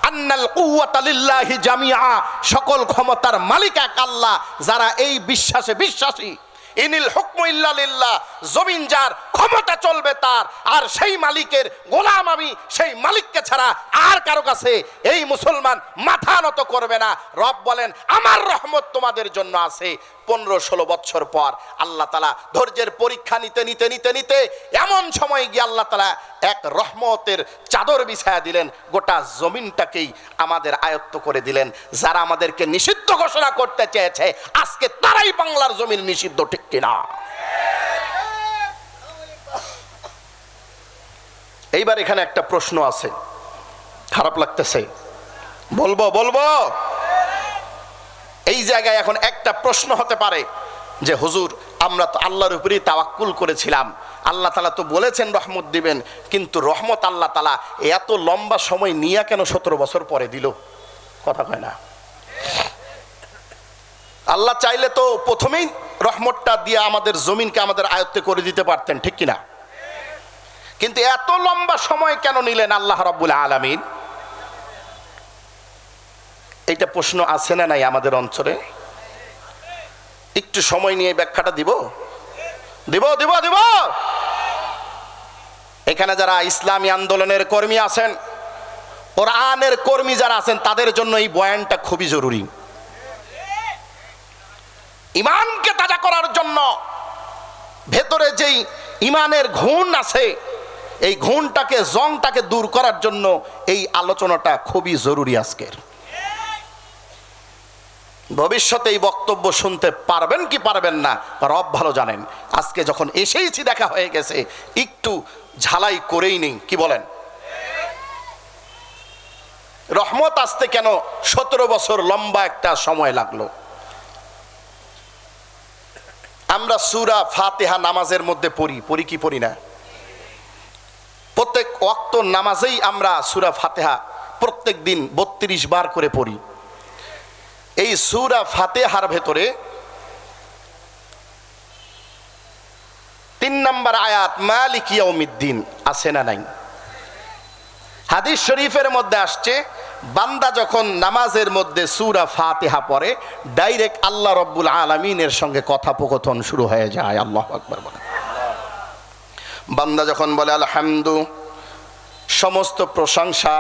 আন্নাল কুওয়াতা লিল্লাহি জামিআ, সকল ক্ষমতার মালিক এক আল্লাহ, যারা এই বিশ্বাসে বিশ্বাসী, ইনিল হুকমু ইল্লা লিল্লাহ, জমিন যার, ক্ষমতা চলবে তার, আর সেই মালিকের গোলাম আমি, সেই মালিককে ছাড়া আর কারো কাছে এই মুসলমান মাথা নত করবে না। রব বলেন আমার রহমত তোমাদের জন্য আছে। 15-16 বছর পর আল্লাহ তাআলা ধৈর্যের পরীক্ষা নিতে নিতে নিতে নিতে এমন সময় গিয়ে আল্লাহ তাআলা এক রহমতের চাদর বিছায়া দিলেন, গোটা জমিনটাকেই আমাদের আয়ত্ত করে দিলেন। যারা আমাদেরকে নিষিদ্ধ ঘোষণা করতে চেয়েছে আজকে তারাই বাংলার জমিন নিষিদ্ধ, ঠিক কিনা? এইবার এখানে একটা প্রশ্ন আছে, খারাপ লাগতেছে, বলবো এই জায়গায় এখন একটা প্রশ্ন হতে পারে যে হুজুর আমরা তো আল্লাহর উপরেই তাওয়াক্কুল করেছিলাম, আল্লাহ তাআলা তো বলেছেন রহমত দিবেন, কিন্তু রহমত আল্লাহ তাআলা এত লম্বা সময় নিয়ে কেন 17 বছর পরে দিল? কথা কয় না। আল্লাহ চাইলে তো প্রথমেই রহমতটা দিয়ে আমাদের জমিনকে আমাদের আয়ত্তে করে দিতে পারতেন, ঠিক কিনা? কিন্তু এত লম্বা সময় কেন নিলেন আল্লাহ রাব্বুল আলামিন? এইটা প্রশ্ন আছে না নাই আমাদের অঞ্চলে? একটু সময় নিয়ে ব্যাখ্যাটা দিব। এখানে যারা ইসলামী আন্দোলনের কর্মী আছেন, কোরআনের কর্মী যারা আছেন, তাদের জন্য এই বয়ানটা খুবই জরুরি। ইমানকে তাজা করার জন্য, ভেতরে যেই ইমানের ঘুণ আছে এই ঘুণটাকে, জংটাকে দূর করার জন্য এই আলোচনাটা খুবই জরুরি আজকের। ভবিষ্যতে এই বক্তব্য শুনতে পারবেন কি পারবেন না রব ভালো জানেন। আজকে যখন এসেইছি, দেখা হয়ে গেছে, একটু ঝালাই করেই নেই, কি বলেন? রহমত আসতে কেন 17 বছর লম্বা একটা সময় লাগলো? আমরা সূরা ফাতিহা নামাজের মধ্যে পড়ি কি পড়ি না? প্রত্যেক ওয়াক্ত নামাজেই আমরা সূরা ফাতিহা প্রত্যেক দিন 32 বার করে পড়ি। এই সূরা ফাতিহার ভেতরে 3 নম্বর আয়াত মালিক ইয়াউমিদ্দিন আছে না নাই? হাদিস শরীফের মধ্যে আসছে, বান্দা যখন নামাজের মধ্যে সূরা ফাতিহা পড়ে ডাইরেক্ট আল্লাহ রাব্বুল আলামিনের সঙ্গে কথোপকথন শুরু হয়ে যায়। আল্লাহু আকবার বলে। বান্দা যখন বলে আলহামদু, সমস্ত প্রশংসা,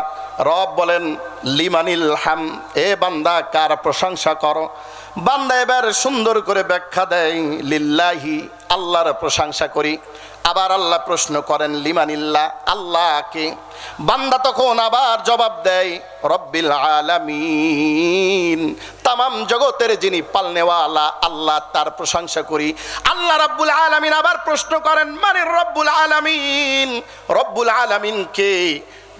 রব বলেন লিমানিল হাম, এ বান্দা কার প্রশংসা করো? বান্দা এবার সুন্দর করে ব্যাখ্যা দেয় লিল্লাহি, আল্লাহর প্রশংসা করি। আবার আল্লাহ প্রশ্ন করেন লিমানিল্লাহ, আল্লাহকে। বান্দা তখন আবার জবাব দেয় রব্বিল আলামিন, তামাম জগতের যিনি পালনেওয়ালা আল্লাহ, তার প্রশংসা করি। আল্লাহ রব্বুল আলামিন আবার প্রশ্ন করেন মানে রব্বুল আলামিন, রব্বুল আলামিন কে?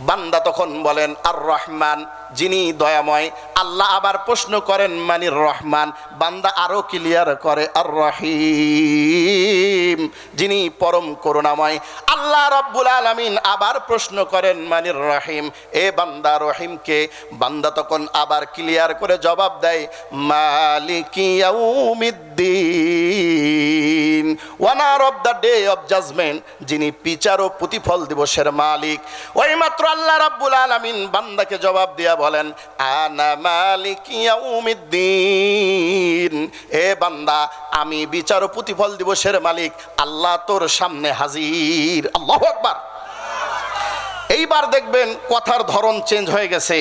বান্দা তখন বলেন আর রহমান, যিনি দয়াময়। আল্লাহ আবার প্রশ্ন করেন মানির রহমান, বান্দা আরো ক্লিয়ার করে আর রহিম, যিনি পরম করুণাময়। আল্লাহ রাব্বুল আলামিন আবার প্রশ্ন করেন মানির রহিম, এ বান্দা রহিমকে? বান্দা তখন আবার ক্লিয়ার করে জবাব দেয় মালিকি ইয়াউমিদ্দিন, owner of the day of judgement, যিনি বিচার ও প্রতিফল দিবসের মালিক। ওই মাত্র আল্লাহ রাব্বুল আলামিন বান্দাকে জবাব দিয়া বলেন আনা মালিকি ইয়াউমিদ্দিন, এ বান্দা আমি বিচার ও প্রতিফল দিবসের মালিক, আল্লাহ তোর সামনে হাজির। আল্লাহু আকবার। এইবার দেখবেন কথার ধরন চেঞ্জ হয়ে গেছে।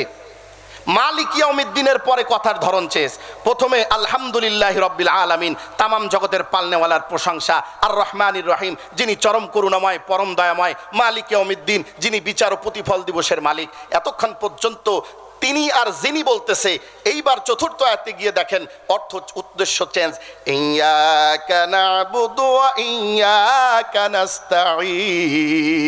মালিক ইয়াউমিদ্দিনের পরে কথার ধরন চেঞ্জ। প্রথমে আলহামদুলিল্লাহি রাব্বিল আলামিন, তামাম জগতের পালনেওয়ালার প্রশংসা। আর রহমানির রহিম, যিনি চরম করুণাময় পরম দয়াময়। মালিক ইয়াউমিদ্দিন, যিনি বিচার ও প্রতিফল দিবসের মালিক। এতক্ষণ পর্যন্ত তিনি আর যিনি বলতেছে। এইবার চতুর্থ আয়াতে গিয়ে দেখেন অর্থ উদ্দেশ্য চেঞ্জ। ইয়্যাকা না'বুদু ওয়া ইয়্যাকা নাস্তাঈন।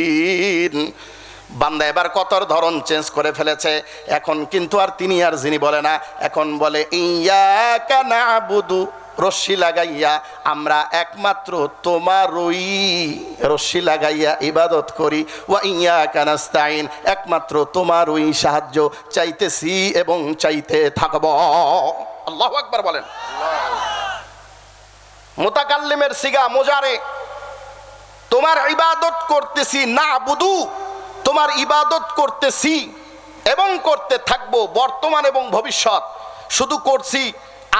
বান্দা এবার কথার ধরন চেঞ্জ করে ফেলেছে। এখন কিন্তু আর তিনি আর যিনি বলে না, এখন বলে ইয়্যাকা না'বুদু, রশ্মি লাগাইয়া আমরা একমাত্র তোমারই রশ্মি লাগাইয়া ইবাদত করি। ওয়া ইয়্যাকা নাস্তাঈন, একমাত্র তোমারই সাহায্য চাইতেছি এবং চাইতে থাকব। আল্লাহু আকবার বলেন। মুতাকাল্লিমের সিগা মুজারে, তোমার ইবাদত করতেছি, না'বুদু তোমার ইবাদত করতেছি এবং করতে থাকবো, বর্তমান এবং ভবিষ্যৎ। শুধু করছি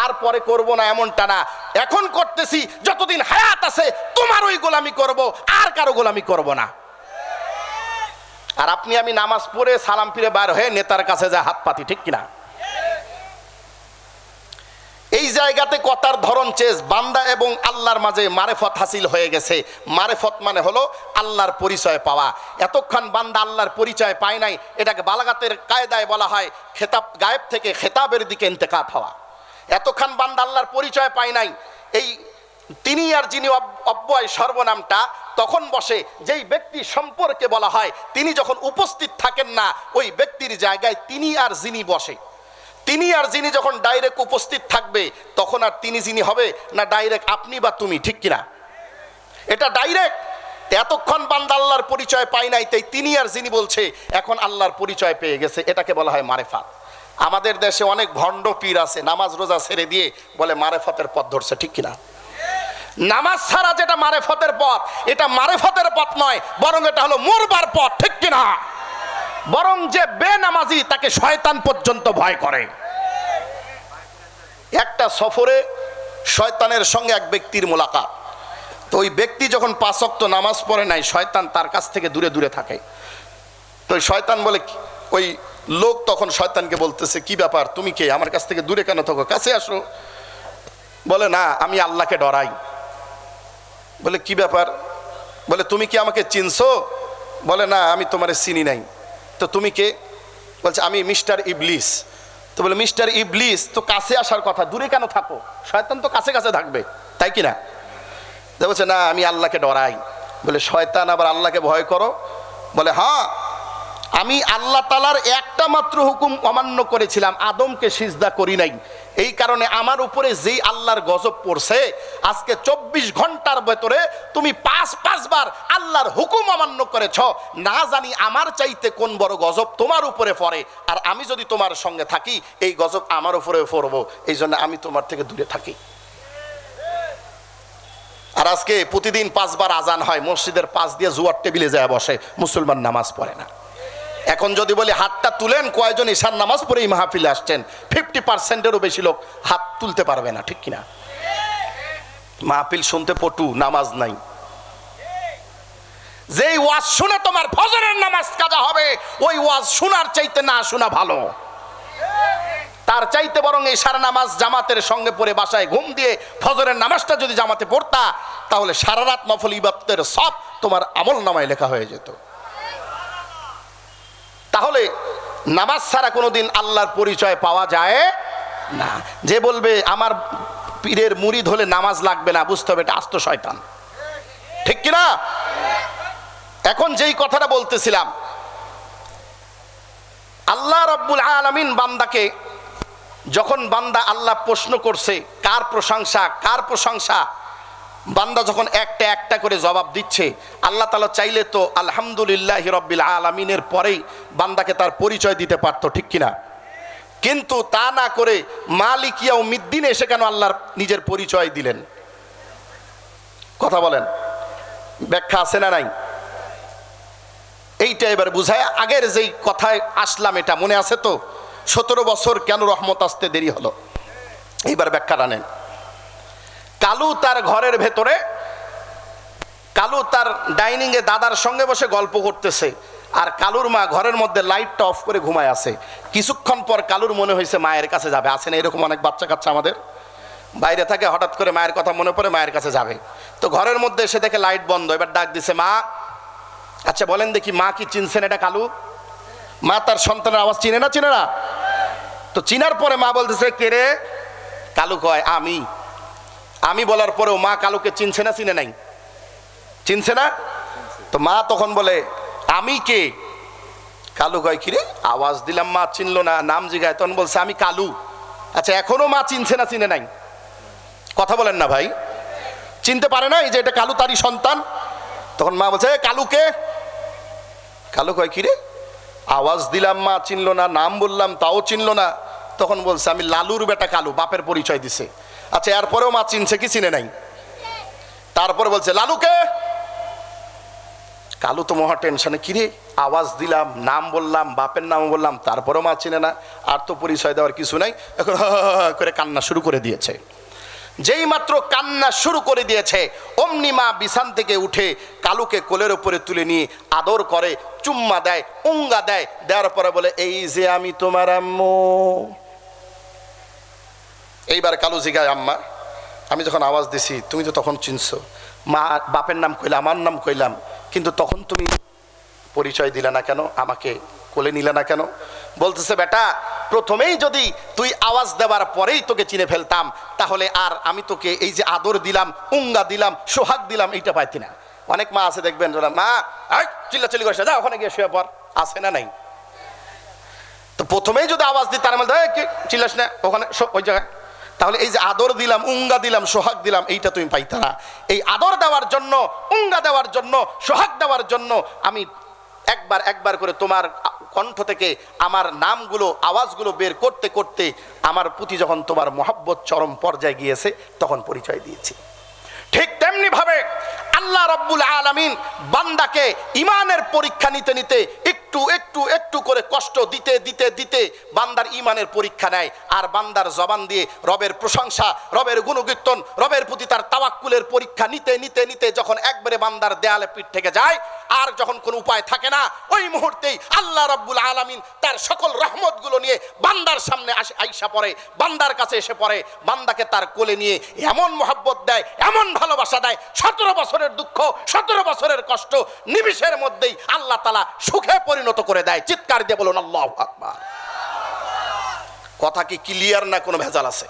আর পরে করব না এমনটা না, এখন করতেছি, যতদিন হায়াত আছে তোমার ওই গোলামি করব, আর কারো গোলামি করব না। আর আপনি আমি নামাজ পড়ে সালাম ফিরে বার হয়ে নেতার কাছে যা হাত পাতি, ঠিক কিনা? এই জায়গাতে কথার ধরন চেঞ্জ। বান্দা এবং আল্লাহর মাঝে মারেফত হাসিল হয়ে গেছে। মারেফত মানে হলো আল্লাহর পরিচয় পাওয়া। এতক্ষণ বান্দা আল্লাহর পরিচয় পায় নাই, এটাকে বালাগাতের কায়দায় বলা হয় খেতাব, গায়েব থেকে খেতাবের দিকে ইন্তেকাল হওয়া। এতক্ষণ বান্দা আল্লাহর পরিচয় পায় নাই। এই তিনি আর যিনি অব্যয় সর্বনামটা তখন বসে যেই ব্যক্তি সম্পর্কে বলা হয়, তিনি যখন উপস্থিত থাকেন না ওই ব্যক্তির জায়গায় তিনি আর যিনি বসে। তিনি আর যিনি যখন ডাইরেক্ট উপস্থিত থাকবে তখন আর তিনি যিনি হবে না, ডাইরেক্ট আপনি বা তুমি, ঠিক কিনা? এটা ডাইরেক্ট। এতক্ষণ বান্দা আল্লাহর পরিচয় পায় নাই, তাই তিনি আর যিনি বলছে, এখন আল্লাহর পরিচয় পেয়ে গেছে। এটাকে বলা হয় মারেফাত। আমাদের দেশে অনেক ভণ্ড পীর আছে, নামাজ রোজা ছেড়ে দিয়ে বলে মারেফতের পথ ধরছে, ঠিক কিনা? নামাজ ছাড়া যেটা মারেফতের পথ, এটা মারেফতের পথ নয়, বরং এটা হলো মরবার পথ, ঠিক কিনা? বরং যে বেনামাজি তাকে শয়তান পর্যন্ত ভয় করে। একটা সফরে শয়তানের সঙ্গে এক ব্যক্তির মোলাকাত। তো ওই ব্যক্তি যখন 5 ওয়াক্ত নামাজ পড়ে নাই, শয়তান তার কাছ থেকে দূরে দূরে থাকে। তো শয়তান বলে, ওই লোক তখন শয়তানকে বলতেছে, কি ব্যাপার, তুমি কে, আমার কাছ থেকে দূরে কেন থাকো, কাছে আসো। বলে না, আমি আল্লাহকে ডরাই। বলে কি ব্যাপার? বলে তুমি কি আমাকে চিনছো? বলে না, আমি তোমারে চিনি নাই। তো তুমি কে? বলছে আমি মিস্টার ইবলিস। তো বলে মিস্টার ইবলিস তো কাছে আসার কথা, দূরে কেন থাকো? শয়তান তো কাছে কাছে থাকবে, তাই কি না? বলছে না, আমি আল্লাহকে ডরাই। বলে শয়তান আবার আল্লাহকে ভয় করো? বলে হ্যাঁ, আমি আল্লাহ তাআলার একটা মাত্র হুকুম অমান্য করেছিলাম, আদমকে সিজদা করি নাই। এই কারণে আমার উপরে যেই আল্লাহর গজব পড়ছে, আজকে 24 ঘন্টার ভেতরে তুমি 5 বার আল্লাহর হুকুম অমান্য করেছ। না জানি আমার চাইতে কোন বড় গজব তোমার উপরে পড়ে। আর আমি যদি তোমার সঙ্গে থাকি, এই গজব আমার উপরে পড়বো। এই জন্য আমি তোমার থেকে দূরে থাকি। আর আজকে প্রতিদিন 5 বার আজান হয়, মসজিদের পাশ দিয়ে জুয়ার টেবিলে যায় বসে, মুসলমান নামাজ পড়ে না। এখন যদি বলি হাতটা তুলেন, কয়জন ঈশার নামাজ পড়ে এই মাহফিলে আসছেন? 50%-এরও বেশি লোক হাত তুলতে পারবে না, ঠিক কিনা? মাহফিল শুনতে পটু, নামাজ নাই। যেই ওয়াজ শুনে তোমার ফজরের নামাজ কাজা হবে, ওই ওয়াজ শোনার চাইতে না শোনা ভালো। তার চাইতে বরং ঈশার নামাজ জামাতের সঙ্গে পড়ে বাসায় ঘুম দিয়ে ফজরের নামাজটা যদি জামাতে পড়তা, তাহলে সারা রাত নফল ইবাদতের সব তোমার আমল নামায় লেখা হয়ে যেত। তাহলে নামাজ ছাড়া কোনোদিন আল্লাহর পরিচয় পাওয়া যায় না। যে বলবে আমার পীরের মুরিদ হলে নামাজ লাগবে না, বুঝতে হবে এটা আস্ত শয়তান, ঠিক কিনা? এখন যেই কথাটা বলতেছিলাম, আল্লাহ রাব্বুল আলামিন বান্দাকে যখন বান্দা আল্লাহ প্রশ্ন করছে কার প্রশংসা কার প্রশংসা, বান্দা যখন একটা একটা করে জবাব দিচ্ছে, আল্লাহ তাআলা চাইলে তো আলহামদুলিল্লাহি রাব্বিল আলামিনের পরেই বান্দাকে তার পরিচয় দিতে পারতো, ঠিক কিনা? কিন্তু তা না করে মালিক ইয়াউমিদ্দিন এসে কেন আল্লাহর নিজের পরিচয় দিলেন? কথা বলেন, ব্যাখ্যা আছে না নাই? এইটা এবার বুঝায়। আগের যেই কথায় আসলাম এটা মনে আছে তো, 17 বছর কেন রহমত আসতে দেরি হলো? এইবার ব্যাখ্যাটা নেন। কালু তার ঘরের ভেতরে, কালু তার ডাইনিং এ দাদার সঙ্গে বসে গল্প করতেছে, আর কালুর মা ঘরের মধ্যে লাইটটা অফ করে ঘুমায় আছে। কিছুক্ষণ পর কালুর মনে হয়েছে মায়ের কাছে যাবে। আছে না এরকম অনেক বাচ্চা কাচ্চা আমাদের? বাইরে থাকে, হঠাৎ করে মায়ের কথা মনে পড়ে মায়ের কাছে যাবে, তো ঘরের মধ্যে এসে দেখে লাইট বন্ধ। এবার ডাক দিছে, মা। আচ্ছা বলেন দেখি, মা কি চিনছেন এটা কালু? মা তার সন্তানের আওয়াজ চিনে না? চিনে না? তো চিনার পরে মা বলতেছে, কে রে? কালু কয়, আমি। আমি বলার পরেও মা কালুকে চিনছে না? চিনে নাই? চিনছে না? তো মা তখন বলে, আমি কে? কালু কয়, কি রে, আওয়াজ দিলাম মা চিনলো না, নাম জিগায়। তখন বলছে, আমি কালু। আচ্ছা এখনো মা চিনছে না চিনে নাই? কথা বলেন না ভাই, চিনতে পারে না এই যে এটা কালু তারই সন্তান? তখন মা বলছে, কালুকে? কালু কয়, কি রে, আওয়াজ দিলাম মা চিনলো না, নাম বললাম তাও চিনলো না। তখন বলছে, আমি লালুর বেটা কালু, বাপের পরিচয় দিছে। আচ্ছা এরপরেও মা চিনছে কি চিনে নাই? তারপরে বলছে, লালুকে? কালু তো মহা টেনশনে, কি রে, আওয়াজ দিলাম, নাম বললাম, বাপের নাম বললাম, তারপরেও মা চিনে না, আর তো পরিচয় দেওয়ার কিছু নাই। এখন করে কান্না শুরু করে দিয়েছে। যেই মাত্র কান্না শুরু করে দিয়েছে, অমনি মা বিছান থেকে উঠে কালুকে কোলের উপরে তুলে নিয়ে আদর করে, চুম্মা দেয়, উঙ্গা দেয়। দেওয়ার পরে বলে, এই যে আমি তোমার আম্মু। এইবার কালু জিগায়, আম্মা আমি যখন আওয়াজ দিছি তুমি তো তখন চিনছো, মা বাপের নাম কইলাম, আমার নাম কইলাম, কিন্তু তখন তুমি পরিচয় দিলে না কেন, আমাকে কোলে নিলে না কেন? বলতেছে, বেটা প্রথমেই যদি তুই আওয়াজ দেওয়ার পরেই তোকে চিনে ফেলতাম, তাহলে আর আমি তোকে এই যে আদর দিলাম, উঙ্গা দিলাম, সোহাগ দিলাম, এইটা পাইতি না। অনেক মা আছে দেখবেন, মা চিল্লাচিল্লি করছে, যা ওখানে গিয়ে শুয়ে পর। আছে না নাই? তো প্রথমেই যদি আওয়াজ দিই তার মধ্যে চিল্লাস না, ওখানে ওই জায়গায়, তাহলে এই যে আদর দিলাম, উঙ্গা দিলাম, সোহাগ দিলাম, এইটা তুমি পাইতা না। এই আদর দেওয়ার জন্য, উঙ্গা দেওয়ার জন্য, সোহাগ দেওয়ার জন্য আমি একবার একবার করে তোমার কণ্ঠ থেকে আমার নামগুলো, আওয়াজগুলো বের করতে করতে আমার প্রতি যখন তোমার মহব্বত চরম পর্যায়ে গিয়েছে তখন পরিচয় দিয়েছি। ঠিক তেমনি ভাবে আল্লাহ রাব্বুল আলামিন বান্দাকে ইমানের পরীক্ষা নিতে নিতে একটু একটু একটু করে কষ্ট দিতে দিতে দিতে বান্দার ইমানের পরীক্ষা নেয়। আর বান্দার জবান দিয়ে রবের প্রশংসা, রবের গুণকীর্তন, রবের প্রতি তার তাওয়াক্কুলের পরীক্ষা নিতে নিতে নিতে যখন একবারে বান্দার দেয়ালে পিঠ থেকে যায়, আর যখন কোনো উপায় থাকে না, ওই মুহূর্তেই আল্লাহ রাব্বুল আলামিন তার সকল রহমতগুলো নিয়ে বান্দার সামনে আইসা পড়ে, বান্দার কাছে এসে পড়ে, বান্দাকে তার কোলে নিয়ে এমন মহব্বত দেয়, এমন ভালোবাসা দেয়, 17 বছরের দুঃখ, 17 বছরের কষ্ট নিমিষের মধ্যেই আল্লাহ তাআলা সুখে পরিণত করে দেয়। চিৎকার দিয়ে বলুন আল্লাহু আকবার। কথা কি ক্লিয়ার না কোনো ভেজাল আছে?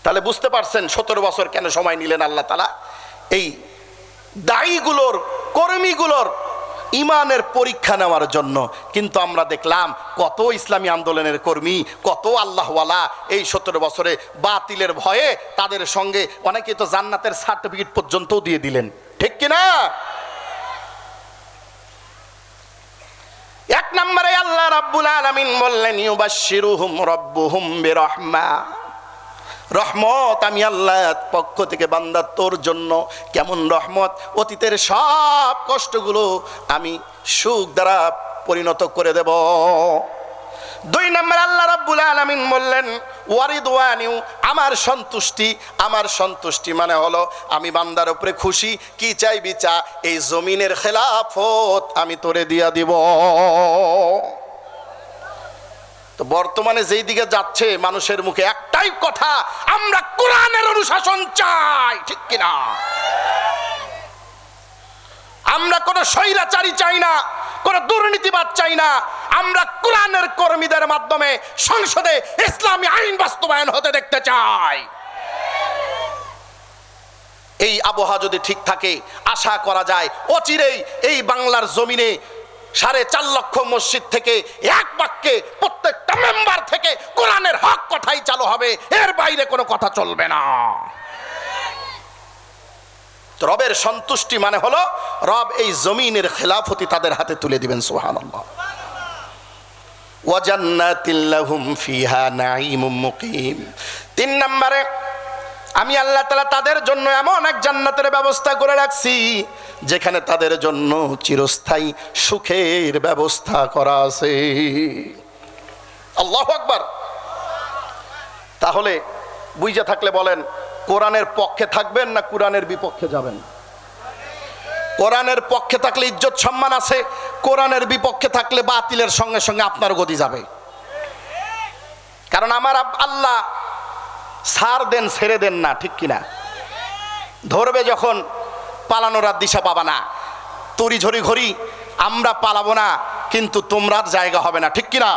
তাহলে বুঝতে পারছেন 17 বছর কেন সময় নিলেন আল্লাহ তাআলা এই দায়ীগুলোর, কর্মীগুলোর ইমানের পরীক্ষা নেওয়ার জন্য। কিন্তু আমরা দেখলাম কত ইসলামী আন্দোলনের কর্মী, কত আল্লাহওয়ালা এই 17 বছরে বাতিলের ভয়ে তাদের সঙ্গে অনেকে তো জান্নাতের সার্টিফিকেট পর্যন্তও দিয়ে দিলেন, ঠিক কিনা? এক নম্বরে আল্লাহ রাব্বুল আলামিন বললেন, ইউবাশশিরুহুম রাব্বুহুম বিরহমা, রহমত আমি আল্লাহর পক্ষ থেকে বান্দা তোর জন্য। কেমন রহমত? অতীতের সব কষ্টগুলো আমি সুখ দ্বারা পরিণত করে দেব। 2 নম্বর আল্লাহ রাব্বুল আলামিন বললেন, ওয়ারিদওয়ানিউ, আমার সন্তুষ্টি। আমার সন্তুষ্টি মানে হলো আমি বান্দার উপরে খুশি, কি চাইবি চা, এই জমিনের খেলাফত আমি তোরে দিয়া দিব। তো বর্তমানে যেই দিকে যাচ্ছে মানুষের মুখে একটাই কথা, আমরা কোরআনের অনুশাসন চাই, ঠিক কিনা? আমরা কোন স্বৈরাচারী চাই না, কোন দুর্নীতিবাদ চাই না। আমরা কোরআনের কর্মীদের মাধ্যমে সংসদে ইসলামী আইন বাস্তবায়ন হতে দেখতে চাই। এই আবহাওয়া যদি ঠিক থাকে, আশা করা যায় অচিরেই এই বাংলার জমিনে 4.5 লক্ষ মসজিদ থেকে এক বাক্যে প্রত্যেকটা মেম্বার থেকে কোরআনের হক কথাই চালু হবে, এর বাইরে কোনো কথা চলবে না। রবের সন্তুষ্টি মানে হলো রব এই জমিনের খেলাফতি তাদের হাতে তুলে দিবেন। সুবহানাল্লাহ। ওয়া জান্নাতিল লাহুম ফিহা নাঈমুম মুকিম। 3 নম্বরে আমি আল্লাহ তাআলা তাদের জন্য এমন এক জান্নাতের ব্যবস্থা করে রাখছি যেখানে তাদের জন্য চিরস্থায়ী সুখের ব্যবস্থা করা আছে। আল্লাহু আকবার। তাহলে বুঝে থাকলে বলেন, কোরআনের পক্ষে থাকবেন না কোরআনের বিপক্ষে যাবেন? কোরআনের পক্ষে থাকলে ইজ্জত সম্মান আছে, কোরআনের বিপক্ষে থাকলে বাতিলের সঙ্গে সঙ্গে আপনার গতি যাবে। কারণ আমার আল্লাহ ছাড় দেন ছেড়ে দেন না, ঠিক কিনা? ধরবে যখন পালানোর আর দিশা পাবা না, তরি ঝরি ঘড়ি আমরা পালাবো না, কিন্তু তোমরা জায়গা হবে না, ঠিক কিনা?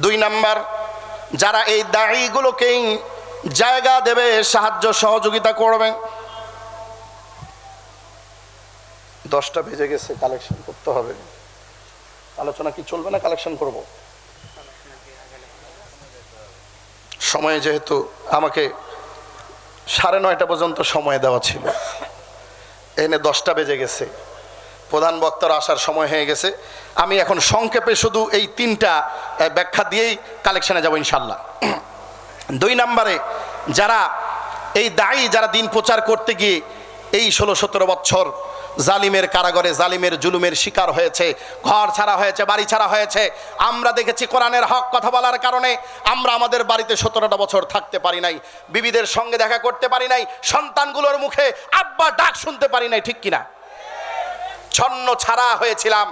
2 নাম্বার, যারা এই দাড়িগুলোকেই জায়গা দেবে, সাহায্য সহযোগিতা করবে। 10টা বেজে গেছে, কালেকশন করতে হবে। আলোচনা কি চলবে না কালেকশন করব? সময় যেহেতু আমাকে 9:30 পর্যন্ত সময় দেওয়া ছিল, এনে 10টা বেজে গেছে, প্রধান বক্তার আসার সময় হয়ে গেছে। আমি এখন সংক্ষেপে শুধু এই 3টা ব্যাখ্যা দিয়েই কালেকশনে যাব ইনশাল্লাহ। 2 নম্বরে, যারা এই দায়ী, যারা দিন প্রচার করতে গিয়ে এই 16-17 বছর জালিমের কারাগারে জালিমের জুলুমের শিকার হয়েছে, ঘর ছাড়া হয়েছে, বাড়ি ছাড়া হয়েছে। আমরা দেখেছি কোরআনের হক কথা বলার কারণে আমরা আমাদের বাড়িতে 17টা বছর থাকতে পারি নাই, বিবিদের সঙ্গে দেখা করতে পারি নাই, সন্তানগুলোর মুখে আব্বা ডাক শুনতে পারি নাই, ঠিক কিনা? ছন্ন ছাড়া হয়েছিলাম।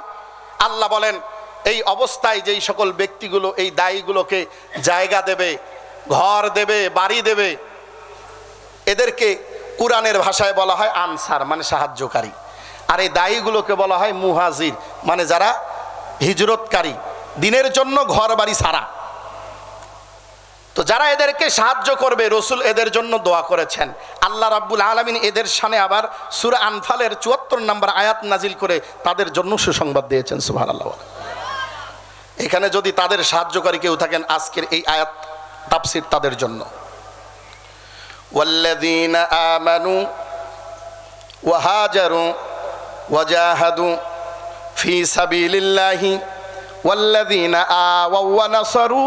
আল্লাহ বলেন, এই অবস্থায় যেই সকল ব্যক্তিগুলো এই দায়ীগুলোকে জায়গা দেবে, ঘর দেবে, বাড়ি দেবে, এদেরকে কোরআনের ভাষায় বলা হয় আনসার, মানে সাহায্যকারী। আর এই দায়ীগুলোকে বলা হয় মুহাজির, মানে যারা হিজরতকারী, দিনের জন্য ঘর বাড়ি ছাড়া। তো যারা এদেরকে সাহায্য করবে, রসুল এদের জন্য দোয়া করেছেন। আল্লাহ রাব্বুল আলামিন এদের শানে আবার সূরা আনফালের 74 নম্বর আয়াত নাজিল করে তাদের জন্য সুসংবাদ দিয়েছেন। সুবহানাল্লাহ। এখানে যদি তাদের সাহায্যকারী কেউ থাকেন, আজকের এই আয়াত তাফসীর তাদের জন্য। ওয়াল্লাযীনা আমানু ওয়া হাজারু ওয়া জাহাদু ফি সাবিলিল্লাহি ওয়াল্লাযীনা আওয়াও ওয়া নাসারু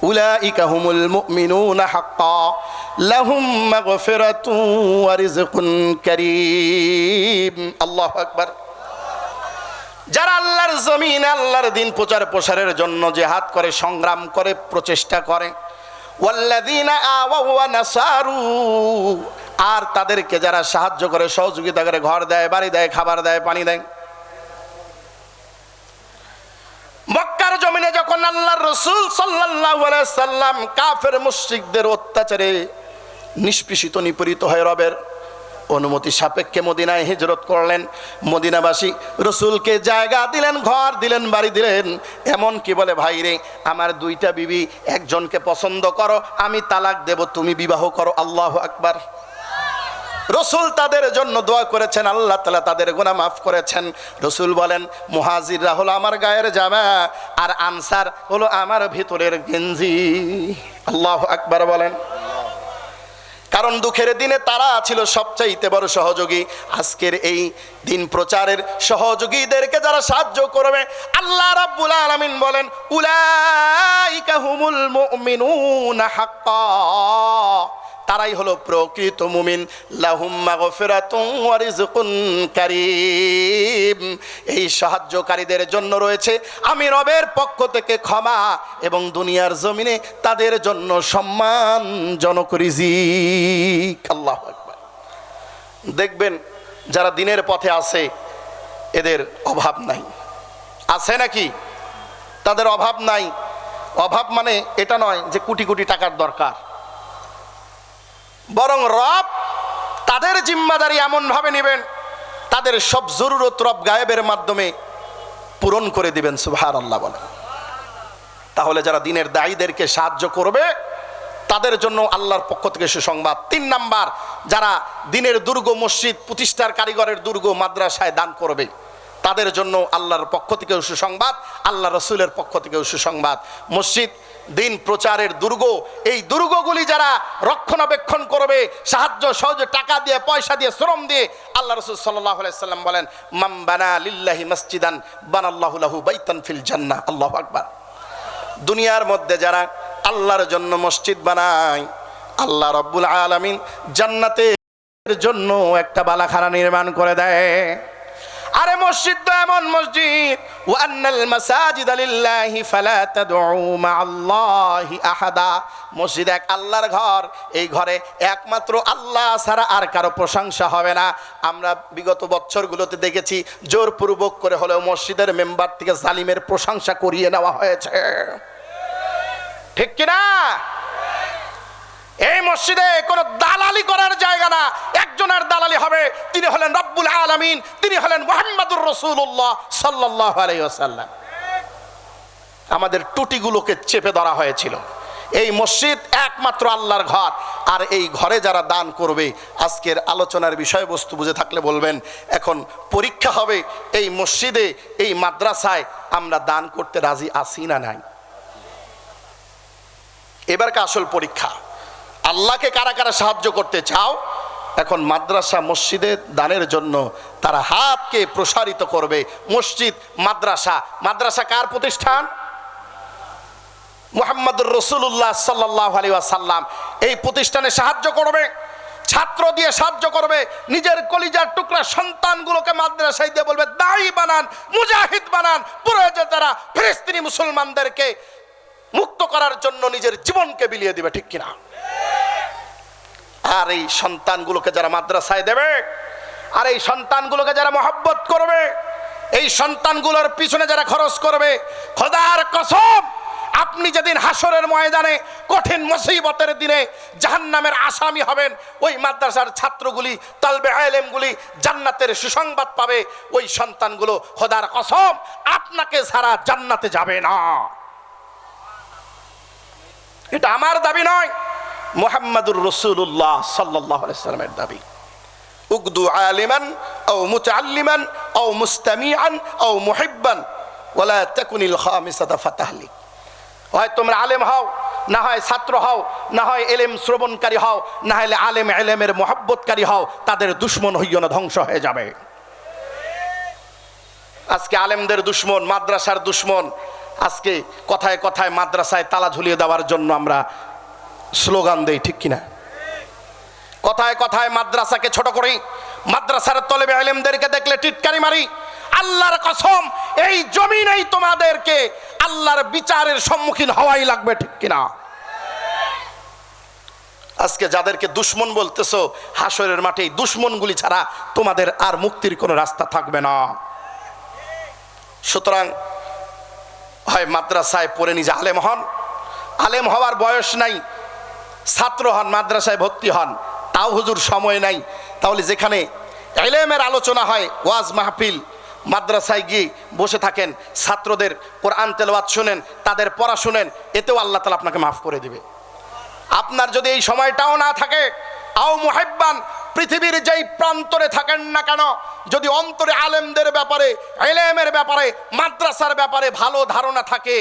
উলাইকা হুমুল মুমিনুনা হাক্কা লাহুম মাগফিরাতুন ওয়া রিজকুন কারীম। আল্লাহু আকবার। যারা আল্লাহর জমিনে আল্লাহর দিন প্রচার প্রসারের জন্য জিহাদ করে, সংগ্রাম করে, প্রচেষ্টা করে, ওয়াল্লাযীনা আওয়াও ওয়া নাসারু, আর তাদেরকে যারা সাহায্য করে, সহযোগিতা করে, ঘর দেয়, বাড়ি দেয়, খাবার দেয়, পানি দেয়। মক্কার জমিনে যখন আল্লাহর রাসূল সাল্লাল্লাহু আলাইহি সাল্লাম কাফের মুশরিকদের অত্যাচারে নিষ্পেষিত নিপীড়িত হয়ে রবের অনুমতি সাপেক্ষে মদিনায় হিজরত করলেন, মদিনাবাসী রসুলকে জায়গা দিলেন, ঘর দিলেন, বাড়ি দিলেন। এমন কি বলে, ভাই রে, আমার 2টা বিবি, একজনকে পছন্দ করো, আমি তালাক দেব, তুমি বিবাহ করো। আল্লাহু আকবার। রসুল তাদের জন্য দোয়া করেছেন, আল্লাহ তাআলা তাদের গুনাহ মাফ করেছেন। রসুল বলেন, মুহাজিররা হলো আমার গায়ের জামা, আর আনসার হলো আমার ভিতরের গেঞ্জি। আল্লাহু আকবার বলেন। কারণ দুঃখের দিনে তারা ছিল সবচাইতে বড় সহযোগী। আজকের এই দিন প্রচারের সহযোগীদেরকে যারা সাহায্য করবে, আল্লাহ রাব্বুল আলামিন বলেন, উলাইকা হুমুল মুমিনুনা হাক্কা, তারাই হলো প্রকৃত মুমিন। লাহুম মাগফিরাতুন ওয়া রিজকুন কারীম, এই সাহায্যকারীদের জন্য রয়েছে আমি রবের পক্ষ থেকে ক্ষমা এবং দুনিয়ার জমিনে তাদের জন্য সম্মানজনক রিজিক। আল্লাহু আকবার। দেখবেন যারা দিনের পথে আছে এদের অভাব নাই, আছে নাকি? তাদের অভাব নাই। অভাব মানে এটা নয় যে কোটি কোটি টাকার দরকার, বরং রব তাদের জিম্মাদারি এমন ভাবে নেবেন, তাদের সব জরুরত রব গায়েবের মাধ্যমে পূরণ করে দিবেন। সুবহানাল্লাহ বলেন। তাহলে যারা দিনের দায়ীদেরকে সাহায্য করবে তাদের জন্য আল্লাহর পক্ষ থেকে সুসংবাদ। 3 নাম্বার, যারা দিনের দুর্গ, মসজিদ প্রতিষ্ঠার কারিগরের দুর্গ, মাদ্রাসায় দান করবে, তাদের জন্য আল্লাহর পক্ষ থেকে সুসংবাদ, আল্লাহ রসুলের পক্ষ থেকে সুসংবাদ। মসজিদ দিন প্রচারের দুর্গ, এই দুর্গগুলি যারা রক্ষণাবেক্ষণ করবে, সাহায্য সহজে টাকা দিয়ে, পয়সা দিয়ে, শ্রম দিয়ে, আল্লাহ রসুল সাল্লাল্লাহু আলাইহি সাল্লাম বলেন, মান বানা লিল্লাহি মসজিদান বানাল্লাহু লাহু বাইতান ফিল জান্নাহ। আল্লাহু আকবার। দুনিয়ার মধ্যে যারা আল্লাহর জন্য মসজিদ বানায়, আল্লাহ রাব্বুল আলামিন জান্নাতের জন্য একটা বালাখানা নির্মাণ করে দেয়। আরে মসজিদ তো এমন মসজিদ, ওয়ান্নাল মাসাজিদা লিল্লাহি ফালা তাদউ মাআল্লাহি আহাদা। মসজিদ এক আল্লাহর ঘর, এই ঘরে একমাত্র আল্লাহ ছাড়া আর কারো প্রশংসা হবে না। আমরা বিগত বছরগুলোতে দেখেছি জোরপূর্বক করে হলেও মসজিদের মেম্বার থেকে জালিমের প্রশংসা করিয়ে নেওয়া হয়েছে, ঠিক কিনা? এই মসজিদে কোনো দালালি করার জায়গা না, একজনের দালালি হবে, তিনি হলেন রব্বুল আলামিন, তিনি হলেন মুহাম্মাদুর রাসূলুল্লাহ সাল্লাল্লাহু আলাইহি ওয়াসাল্লাম। আমাদের টুটিগুলোকে চেপে ধরা হয়েছিল। এই মসজিদ একমাত্র আল্লাহর ঘর, আর এই ঘরে যারা দান করবে, আজকের আলোচনার বিষয়বস্তু বুঝে থাকলে বলবেন, এখন পরীক্ষা হবে এই মসজিদে, এই মাদ্রাসায় আমরা দান করতে রাজি আছি না নাই। এবারকার আসল পরীক্ষা, আল্লাহকে কারা কারা সাহায্য করতে চাও, এখন মাদ্রাসা মসজিদে দানের জন্য তারা হাতকে প্রসারিত করবে। মসজিদ মাদ্রাসা, মাদ্রাসা কার প্রতিষ্ঠান? মুহাম্মাদুর রাসূলুল্লাহ সাল্লাল্লাহু আলাইহি ওয়াসাল্লাম। এই প্রতিষ্ঠানে সাহায্য করবে, ছাত্র দিয়ে সাহায্য করবে, নিজের কলিজার টুকরা সন্তানগুলোকে মাদ্রাসায় দিয়ে বলবে দাঈ বানান, মুজাহিদ বানান, প্রয়োজনে তারা ফিলিস্তিনি মুসলমানদেরকে মুক্ত করার জন্য নিজের জীবনকে বিলিয়ে দিবে, ঠিক কিনা? আর এই সন্তানগুলোকে যারা মাদ্রাসায় দেবে, আর এই সন্তানগুলোকে যারা মহব্বত করবে, এই সন্তানগুলোর পিছনে যারা খরচ করবে, খোদার কসম, আপনি যেদিন হাসরের ময়দানে কঠিন মুসিবতের দিনে জাহান্নামের আসামি হবেন, ওই মাদ্রাসার ছাত্রগুলি, তালবে ইলমগুলি জান্নাতের সুসংবাদ পাবে। ওই সন্তানগুলো খোদার কসম আপনাকে ছাড়া জান্নাতে যাবে না। এটা আমার দাবি নয়, মুহাম্মাদুর রাসূলুল্লাহ সাল্লাল্লাহু আলাইহি ওয়াসাল্লামের দাবি। উগদু আলিমান আও মুতাআল্লিমান আও মুস্তামিআন আও মুহিব্বান ওয়ালা তাকুনিল খামিসাতা ফাতাহলিক। হয় তোমরা আলেম হও, না হয় ছাত্র হও, না হয় ইলম শ্রবণকারী হও, না হলে আলেম ইলমের মুহাব্বতকারী হও, তাদের দুশমন হইও না, ধ্বংস হয়ে যাবে। আজকে আলেমদের দুশমন, মাদ্রাসার দুশমন। আজকে কথায় কথায় মাদ্রাসায় তালা ঝুলিয়ে দেওয়ার জন্য আমরা স্লোগান দেই, ঠিক কিনা? কথায় কথায় মাদ্রাসাকে ছোট করি, মাদ্রাসার তলেবে ইলমদেরকে দেখলে টিটকারি মারি। আল্লাহর কসম, এই জমিনেই তোমাদেরকে আল্লাহর বিচারের সম্মুখীন হওয়াই লাগবে, ঠিক কিনা? আজকে যাদেরকে দুশমন বলতেছো, হাসরের মাঠে এই দুশমনগুলি ছাড়া তোমাদের আর মুক্তির কোনো রাস্তা থাকবে না। সুতরাং হয় মাদ্রাসায় পড়ে নিজে আলেম হন, আলেম হওয়ার বয়স নাই, ছাত্র হন, মাদ্রাসায় ভর্তি হন, তাও হুজুর সময় নাই, তাহলে যেখানে ইলমের আলোচনা হয়, ওয়াজ মাহফিল, মাদ্রাসায় গিয়ে বসে থাকেন, ছাত্রদের কোরআন তেলাওয়াত শুনেন, তাদের পড়া শুনেন, এতেও আল্লাহ তাআলা আপনাকে মাফ করে দিবে। আপনার যদি এই সময়টাও না থাকে, আও মুহিব্বান, পৃথিবীর যেই প্রান্তরে থাকেন না কেন, যদি অন্তরে আলেমদের ব্যাপারে, ইলমের ব্যাপারে, মাদ্রাসার ব্যাপারে ভালো ধারণা থাকে,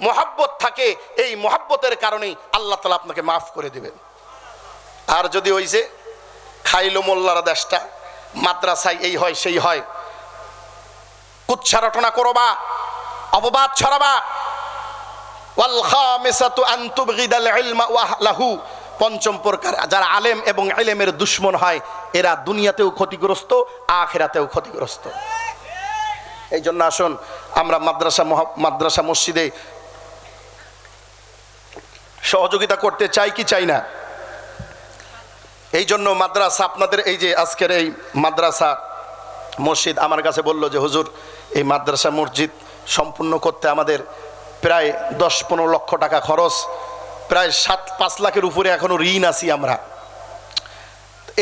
মুহাব্বত থাকে, এই মুহাব্বতের কারণেই আল্লাহ তাআলা আপনাকে মাফ করে দিবেন। আর যদি ওই যে খাইলো মোল্লার দেশটা, মাদ্রাসায় এই হয় সেই হয়, কুচ্ছা রটনা করবা, অপবাদ ছড়াবা, ওয়াল খামিসাতু আন তুবগিদাল ইলমা ওয়া আহলাহু, পঞ্চম প্রকার যারা আলেম এবং ইলমের দুশমন হয়, এরা দুনিয়াতেও ক্ষতিগ্রস্ত, আখিরাতেও ক্ষতিগ্রস্ত। এই জন্য আসুন আমরা মাদ্রাসা মসজিদে সহযোগিতা করতে চাই কি চাই না? এই জন্য মাদ্রাসা, আপনাদের এই যে আজকের এই মাদ্রাসা মসজিদ আমার কাছে বলল যে হুজুর, এই মাদ্রাসা মসজিদ সম্পূর্ণ করতে আমাদের প্রায় 10-15 লক্ষ টাকা খরচ, প্রায় 7-5 লাখের উপরে এখনো ঋণ আছি আমরা।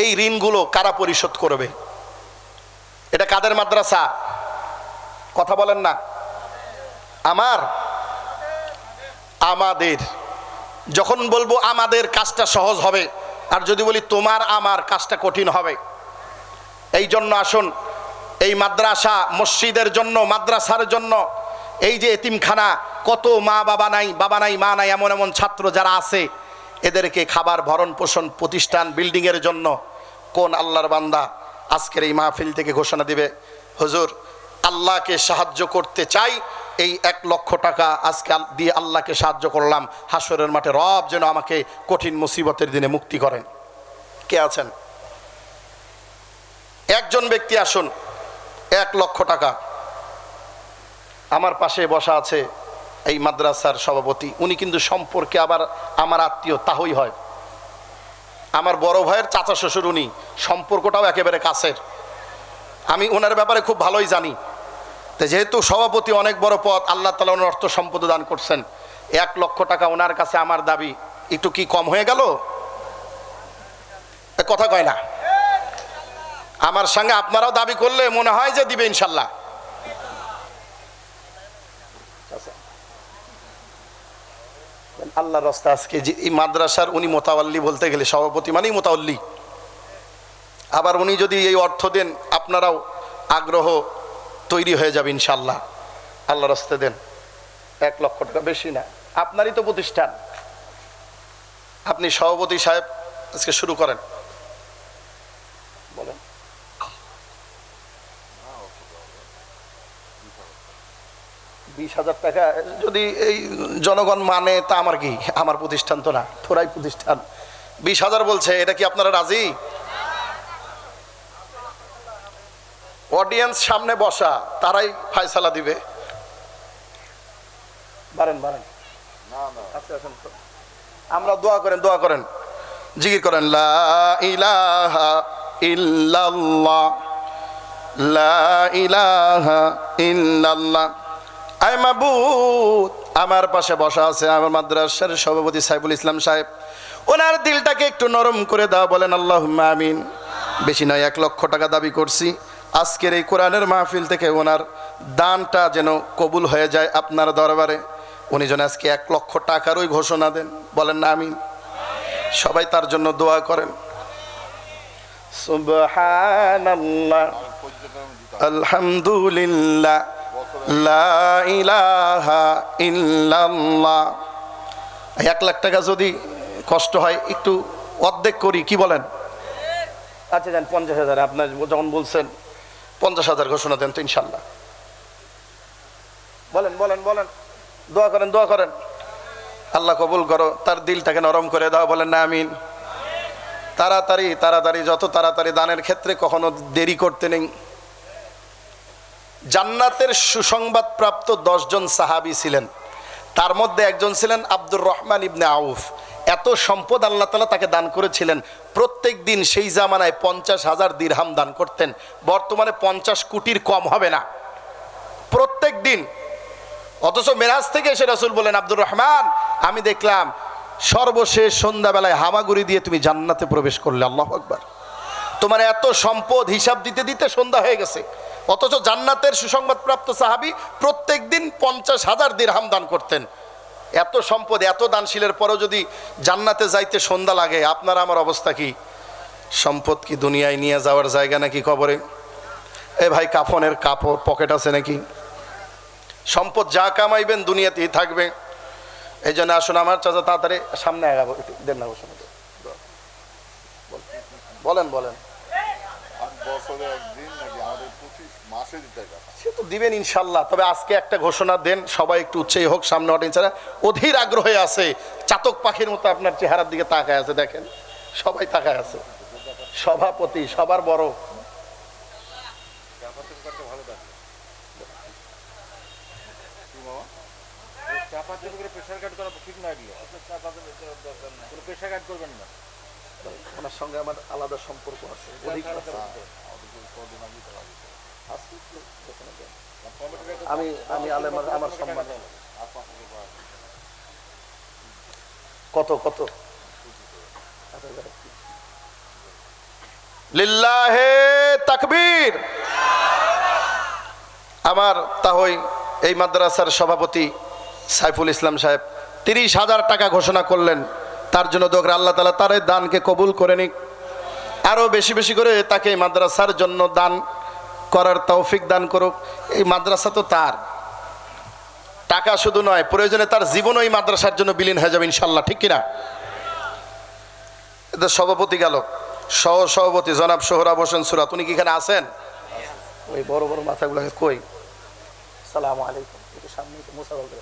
এই ঋণগুলো কারা পরিশোধ করবে? এটা কাদের মাদ্রাসা? কথা বলেন না। আমাদের। যখন বলবো আমাদের, কাজটা সহজ হবে, আর যদি বলি তোমার আমার, কাজটা কঠিন হবে। এই জন্য আসুন এই মাদ্রাসা মসজিদের জন্য, মাদ্রাসার জন্য, এই যে এতিমখানা, কত মা বাবা নাই, মা নাই, এমন এমন ছাত্র যারা আছে, এদেরকে খাবার ভরণ পোষণ প্রতিষ্ঠান বিল্ডিংয়ের জন্য কোন আল্লাহর বান্দা আজকের এই মাহফিল থেকে ঘোষণা দিবে, হুজুর আল্লাহকে সাহায্য করতে চাই, এই 1 লক্ষ টাকা আজকে দিয়ে আল্লাহকে সাহায্য করলাম, হাসরের মাঠে রব যেন আমাকে কঠিন মুসিবতের দিনে মুক্তি করেন? কে আছেন? একজন ব্যক্তি আসুন, 1 লক্ষ টাকা। আমার পাশে বসা আছে এই মাদ্রাসার সভাপতি, উনি কিন্তু সম্পর্কে আবার আমার আত্মীয়, তাহই হয় আমার বড় ভাইয়ের চাচা শ্বশুর, উনি সম্পর্কটাও একেবারে কাছের, আমি ওনার ব্যাপারে খুব ভালোই জানি। তো যেহেতু সভাপতি অনেক বড় পদ, আল্লাহ তাআলা ওনার অর্থ সম্পদ দান করছেন, 1 লক্ষ টাকা ওনার কাছে আমার দাবি একটু কি কম হয়ে গেল? কথা কয় না? আমার সঙ্গে আপনারাও দাবি করলে মনে হয় যে দিবে ইনশাল্লাহ। আল্লাহর রাস্তা আজকে যে এই মাদ্রাসার উনি মোতাওয়াল্লি, বলতে গেলে সভাপতি মানেই মোতাওয়াল্লি, আবার উনি যদি এই অর্থ দেন আপনারাও আগ্রহ তৈরি হয়ে যাবে ইনশাল্লাহ। আল্লাহর রাস্তায় দেন 1 লক্ষ টাকা, বেশি না, আপনারই তো প্রতিষ্ঠান, আপনি সভাপতি সাহেব আজকে শুরু করেন, বলেন। 20,000 টাকা যদি এই জনগণ মানে তা আমার কি, আমার প্রতিষ্ঠান তো না, থোড়াই প্রতিষ্ঠান, 20,000 বলছে, এটা কি আপনারা রাজি? অডিয়েন্স সামনে বসা, তারাই ফায়সালা দিবে। বারেন আমরা দোয়া করেন, জিকির করেন, লা ইলাহা ইল্লাল্লাহ, লা ইলাহা ইল্লাল্লাহ। আয় মাবুদ, আমার পাশে বসা আছে আমার মাদ্রাসার সভাপতি সাইফুল ইসলাম সাহেব, ওনার দিলটাকে একটু নরম করে দাও, বলেন আল্লাহুম্মা আমিন। বেশি নয়, 1 লক্ষ টাকা দাবি করছি, আজকের এই কোরআনের মাহফিল থেকে ওনার দানটা যেন কবুল হয়ে যায় আপনার দরবারে, উনি যেন আজকে 1 লক্ষ টাকারই ঘোষণা দেন, বলেন না আমিন? সবাই তার জন্য দোয়া করেন। সুবহানাল্লাহ, আলহামদুলিল্লাহ, লা ইলাহা ইল্লাল্লাহ। 1 লাখ টাকা যদি কষ্ট হয় একটু অর্ধেক করি, কি বলেন? আচ্ছা যান, 50,000, আপনার যখন বলছেন 50,000 ঘোষণা দেন তো ইনশাল্লাহ। বলেন, দোয়া করেন, আল্লাহ কবুল করো, তার দিলটাকে নরম করে দাও, বলেন না আমিন? তাড়াতাড়ি, যত তাড়াতাড়ি দানের ক্ষেত্রে কখনো দেরি করতে নেই। জান্নাতের সুসংবাদ প্রাপ্ত 10 জন সাহাবী ছিলেন, তার মধ্যে একজন ছিলেন আব্দুর রহমান ইবনে আউফ। এত সম্পদ আল্লাহ তাআলা তাকে দান করেছিলেন, প্রত্যেক দিন সেই জামানায় 50,000 দিরহাম দান করতেন, বর্তমানে 50 কোটির কম হবে না প্রত্যেক দিন। অথচ মেরাজ থেকে এসে রাসূল বলেন, আব্দুর রহমান, আমি দেখলাম সর্বশেষ সন্ধ্যাবেলায় হামাগুড়ি দিয়ে তুমি জান্নাতে প্রবেশ করলে, আল্লাহু আকবার। তোমার এত সম্পদ হিসাব দিতে দিতে সন্ধ্যা হয়ে গেছে, অথচ জান্নাতের সুসংবাদপ্রাপ্ত সাহাবী প্রত্যেক দিন 50,000 দিরহাম দান করতেন। এত সম্পদ, এত দানশীলের পরেও যদি জান্নাতে যাইতে সন্ধ্যা লাগে, আপনার আমার অবস্থা কি? সম্পদ কি দুনিয়ায় নিয়ে যাওয়ার জায়গা নাকি কবরে? এ ভাই, কাফনের কাপড় পকেট আছে নাকি? সম্পদ যা কামাইবেন দুনিয়াতেই থাকবে। এই জন্য আসুন আমার চাচা তাড়াতাড়ি সামনে আগাবো, দেন না বসুন, বলেন। সে তো দিবেন ইনশাল্লাহ, তবে আজকে একটা ঘোষণা দেন, সবাই একটু উৎসাহী হোক, সামনে অডিয়েন্সরা অধীর আগ্রহে আছে, চাতক পাখির মতো আপনার চেহারার দিকে তাকায় আছে, দেখেন সবাই তাকায় আছে। সভাপতি সবার বড়, ওনার সঙ্গে আমার আলাদা সম্পর্ক আছে, আমি আলেমার, আমার সম্মান। কত লিল্লাহে তাকবীর। আমার তাহই এই মাদ্রাসার সভাপতি সাইফুল ইসলাম সাহেব 30,000 টাকা ঘোষণা করলেন, তার জন্য দোয়া করে আল্লাহ তাআলা তার এই দানকে কবুল করে নিক, আরো বেশি বেশি করে তাকে মাদ্রাসার জন্য দান করার তৌফিক দান করুক। এই মাদ্রাসা তো তার, টাকা শুধু নয়, প্রয়োজনে তার জীবন ওই মাদ্রাসার জন্য বিলীন হয়ে যাবে ইনশাল্লাহ, ঠিক কিনা? এদের সভাপতি গেল, সহ সভাপতি জনাব সোহরাব হোসেন সুরাত, উনি কি এখানে আছেন? ওই বড় বড় মাথাগুলো কই? সালাম আলাইকুম, একটু সামনে একটু মোসাফা করে।